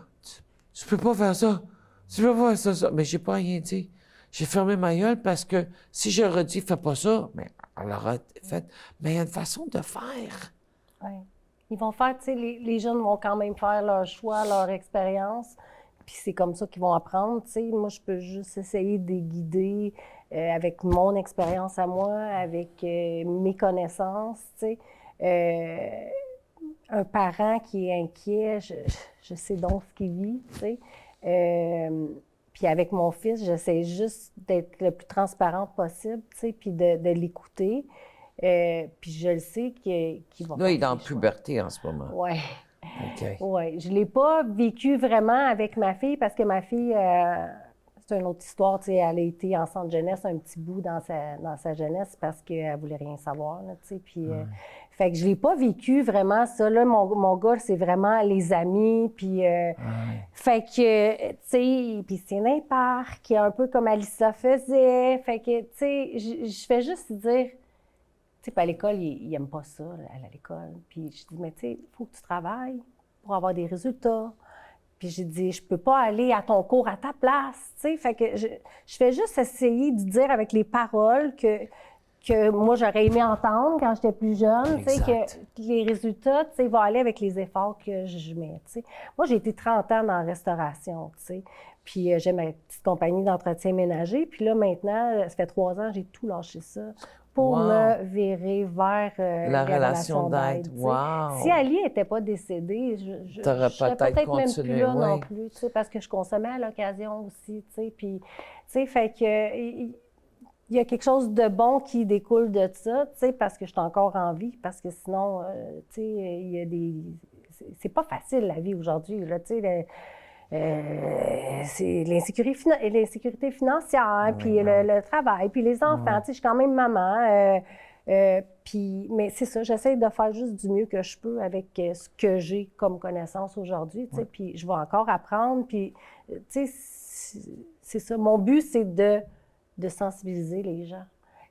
tu peux pas faire ça. Tu peux pas faire ça. Mais j'ai pas rien dit. J'ai fermé ma gueule parce que si je redis, fais pas ça, mais elle aurait fait. Mais il y a une façon de faire. Oui. Ils vont faire, tu sais, les jeunes vont quand même faire leur choix, leur expérience, puis c'est comme ça qu'ils vont apprendre, tu sais. Moi, je peux juste essayer de les guider avec mon expérience à moi, avec mes connaissances, tu sais. Un parent qui est inquiet, je sais donc ce qu'il vit, tu sais. Puis avec mon fils, j'essaie juste d'être le plus transparente possible, tu sais, puis de l'écouter. Puis je le sais qu'il va Là, il est faire en ses choix. puberté en ce moment. Oui. OK. Oui. Je ne l'ai pas vécu vraiment avec ma fille parce que ma fille, c'est une autre histoire, tu sais, elle a été en centre jeunesse un petit bout dans sa jeunesse parce qu'elle ne voulait rien savoir, là, tu sais. Puis, fait que je ne l'ai pas vécu vraiment, ça. Là, mon gars, c'est vraiment les amis, puis... Fait que, tu sais, puis c'est un parc, un peu comme Alissa faisait. Fait que, tu sais, je fais juste dire... Tu sais, à l'école, il n'aime pas ça, à l'école. Puis je dis, mais tu sais, il faut que tu travailles pour avoir des résultats. Puis j'ai dit, je peux pas aller à ton cours à ta place, tu sais. Fait que je fais juste essayer de dire avec les paroles que moi, j'aurais aimé entendre quand j'étais plus jeune, tu sais, que les résultats, tu sais, vont aller avec les efforts que je mets, tu sais. Moi, j'ai été 30 ans dans la restauration, tu sais. Puis j'ai ma petite compagnie d'entretien ménager. Puis là, maintenant, ça fait 3 ans, j'ai tout lâché ça pour me virer vers la les relation d'aide. Wow. Si Ali n'était pas décédée, je serais peut-être même plus là non plus, tu sais, parce que je consommais à l'occasion aussi, tu sais. Puis, tu sais, fait que il y a quelque chose de bon qui découle de ça, tu sais, parce que je suis encore en vie, parce que sinon, tu sais, il y a des... C'est pas facile, la vie aujourd'hui, là, tu sais. C'est l'insécurité financière, puis le travail, puis les enfants. Tu sais, je suis quand même maman. Puis, mais c'est ça, j'essaie de faire juste du mieux que je peux avec ce que j'ai comme connaissance aujourd'hui. Tu sais, puis je vais encore apprendre. Puis, tu sais, c'est ça. Mon but, c'est de sensibiliser les gens,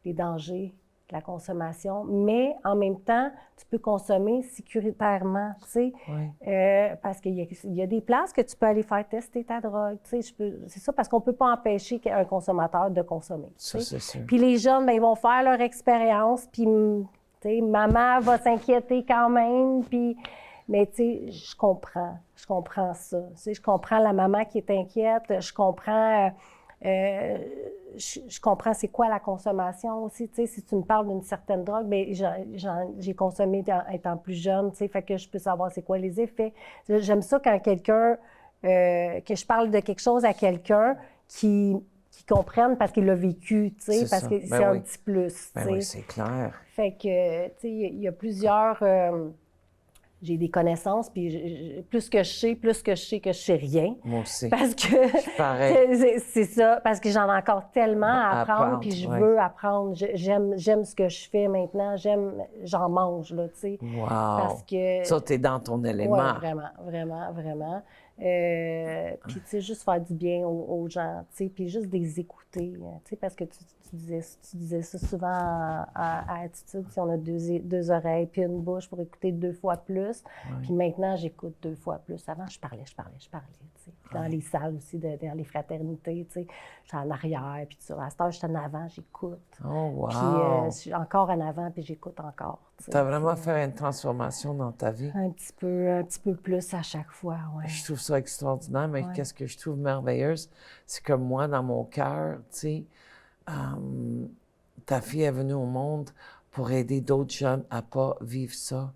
les dangers de la consommation, mais en même temps, tu peux consommer sécuritairement, tu sais, parce qu'il y a des places que tu peux aller faire tester ta drogue, tu sais, c'est ça, parce qu'on ne peut pas empêcher un consommateur de consommer. Ça, c'est sûr. Puis les jeunes, bien, ils vont faire leur expérience, puis, tu sais, maman va s'inquiéter quand même, puis... Mais, tu sais, je comprends ça. Tu sais, je comprends la maman qui est inquiète, je comprends... je comprends c'est quoi la consommation aussi, tu sais, si tu me parles d'une certaine drogue, bien, j'ai consommé étant plus jeune, tu sais, fait que je peux savoir c'est quoi les effets. J'aime ça quand quelqu'un, que je parle de quelque chose à quelqu'un qui comprenne parce qu'il l'a vécu, tu sais, parce que c'est un petit plus, tu sais. Oui, c'est clair. Fait que, tu sais, il y a plusieurs... j'ai des connaissances, puis plus que je sais que je sais rien. Moi aussi. Parce que c'est ça, parce que j'en ai encore tellement à apprendre, puis je veux apprendre. J'aime ce que je fais maintenant, j'en mange, là, tu sais. Wow! Parce que... Ça, t'es dans ton élément. Oui, vraiment, vraiment, vraiment. Puis, tu sais, juste faire du bien aux gens, tu sais, puis juste les écouter, tu sais, parce que tu disais ça souvent à Attitude, si on a deux oreilles puis une bouche pour écouter 2 fois plus. Puis maintenant, j'écoute 2 fois plus. Avant, je parlais, tu sais. Dans les salles aussi, dans les fraternités, tu sais, j'étais en arrière, puis à cette heure, je suis en avant, j'écoute. Oh, wow! Puis je suis encore en avant, puis j'écoute encore. Tu as vraiment fait une transformation dans ta vie? Un petit peu plus à chaque fois, oui. Je trouve ça extraordinaire, mais qu'est-ce que je trouve merveilleuse, c'est que moi, dans mon cœur, tu sais, ta fille est venue au monde pour aider d'autres jeunes à pas vivre ça.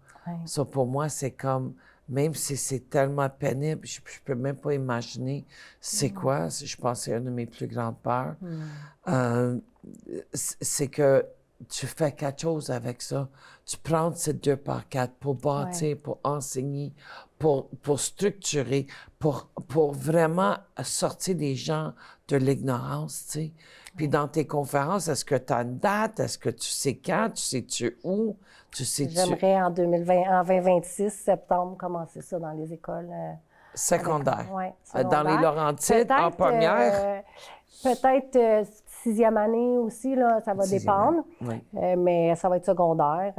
Ça, pour moi, c'est comme, même si c'est tellement pénible, je peux même pas imaginer c'est quoi. Je pense que c'est une de mes plus grandes peurs. C'est que tu fais quelque chose avec ça. Tu prends ces 2x4 pour bâtir, pour enseigner, pour structurer, pour vraiment sortir les gens de l'ignorance, tu sais. Puis dans tes conférences, est-ce que tu as une date? Est-ce que tu sais quand? Tu sais-tu où? Tu sais-tu... J'aimerais en 2026, septembre, commencer ça dans les écoles. Secondaire. Oui, Dans les Laurentides, en première? Peut-être sixième année aussi, là, ça va dépendre. Oui. Mais ça va être secondaire.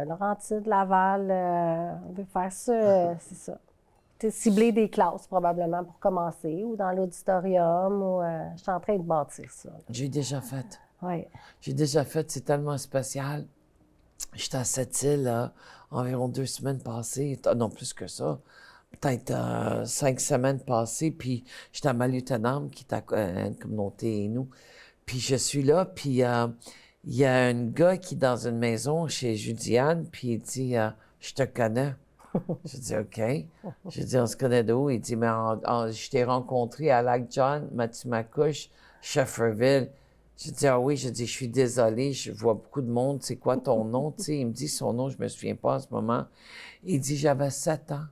Laurentides, Laval, on veut faire ça, c'est ça. Cibler des classes, probablement, pour commencer, ou dans l'auditorium, ou je suis en train de bâtir ça. J'ai déjà fait. Oui. J'ai déjà fait, c'est tellement spécial. J'étais à Sept-Îles, environ 2 semaines passées, non plus que ça, peut-être 5 semaines passées, puis j'étais à Maluthenam, qui est une communauté et nous. Puis je suis là, puis il y a un gars qui est dans une maison chez Judiane, puis il dit je te connais. Je dis OK. Je dis on se connaît d'où? Il dit mais je t'ai rencontré à Lac John, Mathieu-Macouche, Shefferville. Je dis ah oui, je dis je suis désolé, je vois beaucoup de monde, c'est quoi ton nom? Tu sais, il me dit son nom, je me souviens pas en ce moment. Il dit j'avais 7 ans,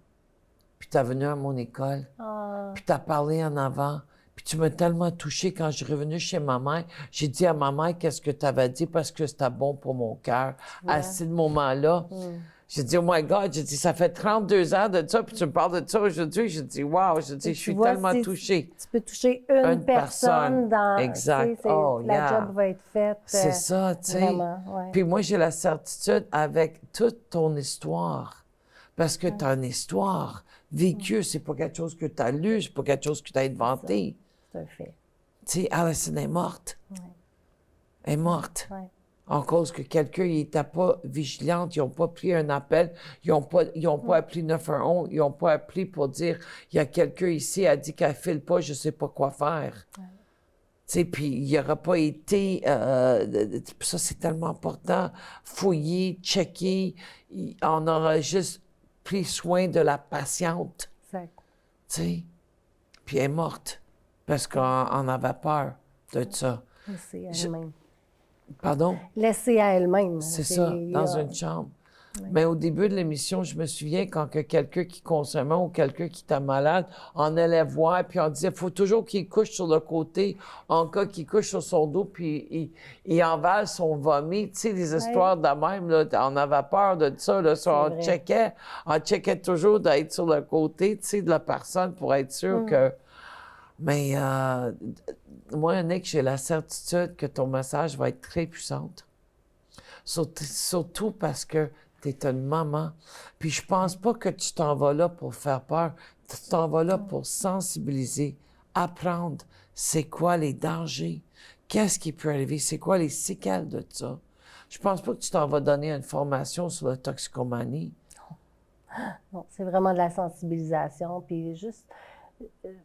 puis t'es venu à mon école, puis t'as parlé en avant. Puis tu m'as tellement touchée quand je suis revenue chez ma mère. J'ai dit à ma mère qu'est-ce que tu avais dit parce que c'était bon pour mon cœur. À ce moment-là, j'ai dit, oh my God, j'ai dit, ça fait 32 ans de ça, puis tu me parles de ça aujourd'hui. J'ai dit, wow, je suis tellement touchée. Tu peux toucher une personne dans... Exact. La job va être faite. C'est ça, tu sais. Vraiment, ouais. Puis moi, j'ai la certitude avec toute ton histoire, parce que tu as une histoire vécue, c'est pas quelque chose que tu as lu, c'est pas quelque chose que tu as inventé. C'est un fait. Tu sais, Alison est morte. Elle est morte. Ouais. En cause que quelqu'un n'était pas vigilant, ils n'ont pas pris un appel, ils n'ont pas appelé 911, ils n'ont pas appelé pour dire il y a quelqu'un ici qui a dit qu'elle ne file pas, je ne sais pas quoi faire. Tu sais, puis il n'y aura pas été, ça c'est tellement important, fouiller, checker, on aura juste pris soin de la patiente. Exact. Tu sais, puis elle est morte parce qu'on avait peur de ça. Laissée à elle-même. Pardon? Laissée à elle-même. C'est ça, dans une chambre. Oui. Mais au début de l'émission, je me souviens quand que quelqu'un qui consommait ou quelqu'un qui était malade, on allait voir, puis on disait, il faut toujours qu'il couche sur le côté, en cas qu'il couche sur son dos, puis il envale son vomi. Tu sais, les histoires de même, là, on avait peur de ça. Là, on checkait toujours d'être sur le côté, tu sais, de la personne pour être sûr que... Mais moi, Nick, j'ai la certitude que ton message va être très puissant. Surtout parce que tu es une maman. Puis je pense pas que tu t'en vas là pour faire peur. Tu t'en vas là pour sensibiliser, apprendre c'est quoi les dangers, qu'est-ce qui peut arriver, c'est quoi les séquelles de ça. Je pense pas que tu t'en vas donner une formation sur la toxicomanie. Non, c'est vraiment de la sensibilisation. Puis juste...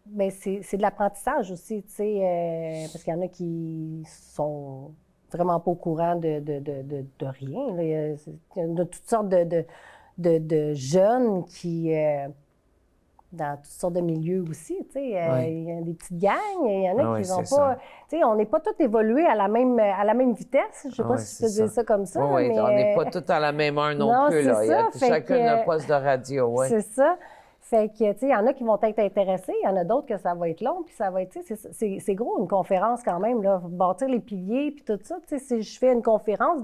Bien, c'est de l'apprentissage aussi, tu sais, parce qu'il y en a qui sont vraiment pas au courant de rien. Là. Il y a toutes sortes de jeunes qui, dans toutes sortes de milieux aussi, tu sais, il y a des petites gangs, il y en a qui n'ont pas... Tu sais, on n'est pas tous évolués à la même vitesse, je ne sais pas si je peux dire ça comme ça. Oui, mais, on n'est pas tous à la même heure non plus. Là. Chacun a un poste de radio, oui. C'est ça. Fait que, tu sais, il y en a qui vont être intéressés, il y en a d'autres que ça va être long, puis ça va être, tu sais, c'est gros une conférence quand même, là, bâtir les piliers, puis tout ça. Tu sais, si je fais une conférence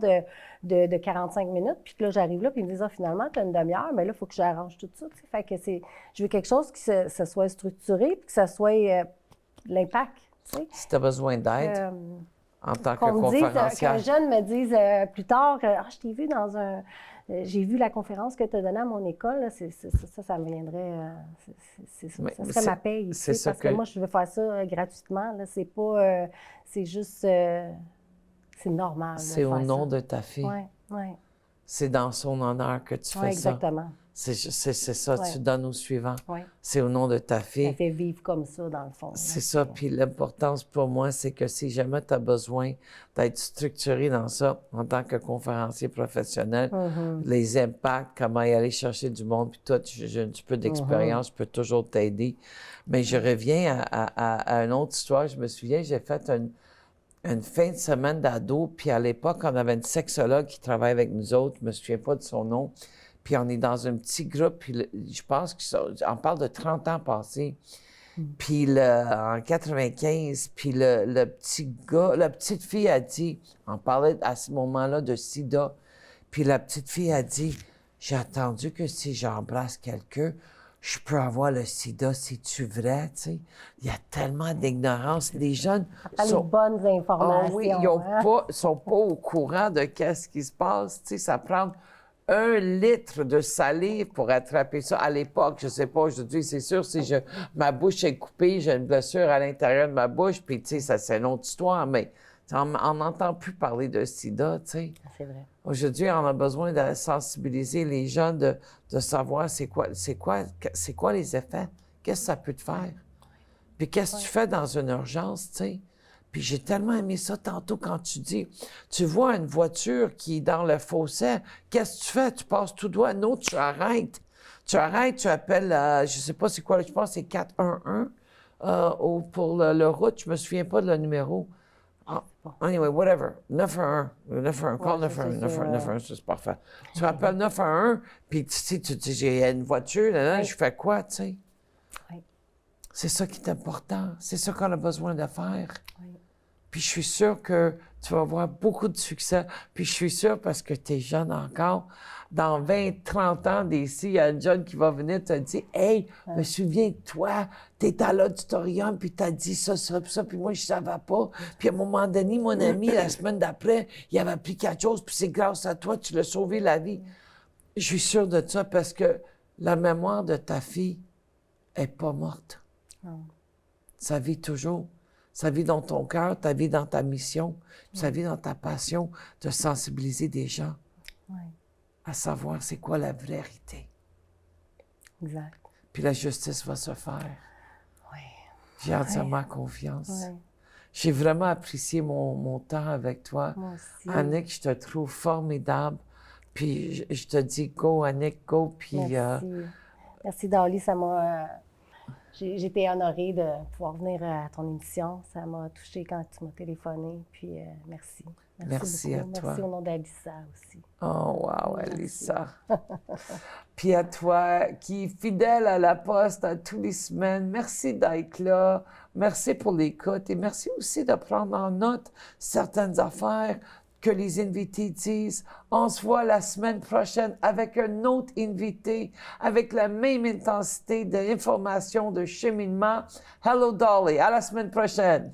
de 45 minutes, puis que là, j'arrive là, puis ils me disent, finalement, tu as une demi-heure, mais là, il faut que j'arrange tout ça, tu sais. Fait que je veux quelque chose qui se soit structuré, puis que ça soit l'impact, tu sais. Si tu as besoin d'aide, en tant que conférencière. Qu'un jeune me dise plus tard, je t'ai vu dans un... J'ai vu la conférence que tu as donnée à mon école, là, ça me viendrait... ça serait ma paye ici, parce que moi, je veux faire ça gratuitement. Là, c'est pas... c'est juste... c'est normal. C'est au nom de ta fille. Oui, oui. C'est dans son honneur que tu fais exactement. ça. C'est ça, tu donnes au suivant. Ouais. C'est au nom de ta fille. Ça fait vivre comme ça, dans le fond. C'est ça. Puis l'importance pour moi, c'est que si jamais tu as besoin d'être structuré dans ça, en tant que conférencier professionnel, les impacts, comment y aller chercher du monde, puis toi, j'ai un petit peu d'expérience, je peux toujours t'aider. Mais je reviens à une autre histoire. Je me souviens, j'ai fait une fin de semaine d'ado, puis à l'époque, on avait une sexologue qui travaillait avec nous autres, je me souviens pas de son nom. puis on est dans un petit groupe, puis je pense qu'on parle de 30 ans passés. Puis en 95, puis le petit gars, la petite fille a dit, on parlait à ce moment-là de sida, puis la petite fille a dit, j'ai attendu que si j'embrasse quelqu'un, je peux avoir le sida, c'est-tu vrai, tu sais? Il y a tellement d'ignorance. Les jeunes Pas les bonnes informations. oui, ils sont pas au courant de qu'est-ce qui se passe, tu sais, ça prend 1 litre de salive pour attraper ça. À l'époque, je sais pas, aujourd'hui, c'est sûr, si ma bouche est coupée, j'ai une blessure à l'intérieur de ma bouche, puis tu sais, ça, c'est une autre histoire, mais on n'entend plus parler de sida, tu sais. C'est vrai. Aujourd'hui, on a besoin de sensibiliser les jeunes, de savoir c'est quoi les effets, qu'est-ce que ça peut te faire. Puis qu'est-ce que tu fais dans une urgence, tu sais. Puis j'ai tellement aimé ça tantôt quand tu dis, tu vois une voiture qui est dans le fossé, qu'est-ce que tu fais? Tu passes tout droit, non, tu arrêtes. Tu arrêtes, tu appelles, je sais pas c'est quoi, je pense que c'est 411 pour le route, je me souviens pas de le numéro. Anyway, whatever. 911. Call 911, c'est parfait. Tu appelles 911, puis tu dis, j'ai une voiture, là, je fais quoi, tu sais? Oui. C'est ça qui est important. C'est ça qu'on a besoin de faire. Oui. Puis je suis sûre que tu vas avoir beaucoup de succès. Puis je suis sûre parce que tu es jeune encore. Dans 20, 30 ans d'ici, il y a une jeune qui va venir te dire « Hey, me souviens de toi, t'es à l'auditorium, puis t'as dit ça, puis moi, je savais pas. Puis à un moment donné, mon ami, la semaine d'après, il avait appris quelque chose, puis c'est grâce à toi, tu l'as sauvé la vie. » Je suis sûre de ça parce que la mémoire de ta fille est pas morte. Non. Ça vit toujours. Ça vit dans ton cœur, ça vit dans ta mission, ça vit dans ta passion de sensibiliser des gens à savoir c'est quoi la vérité. Exact. Puis la justice va se faire. Oui. J'ai entièrement confiance. Oui. J'ai vraiment apprécié mon temps avec toi. Moi aussi. Annick, je te trouve formidable. Puis je te dis go, Annick, go. Puis, Merci. Merci, Dolly. Ça m'a... J'étais honorée de pouvoir venir à ton émission. Ça m'a touchée quand tu m'as téléphoné. Puis merci. Merci beaucoup. à toi. Merci au nom d'Alissa aussi. Oh, wow, Alissa. Puis à toi, qui est fidèle à la poste à tous les semaines, merci d'être là. Merci pour l'écoute et merci aussi de prendre en note certaines affaires que les invités disent. On se voit la semaine prochaine avec un autre invité, avec la même intensité d'information, de cheminement. Hello, Dolly. À la semaine prochaine.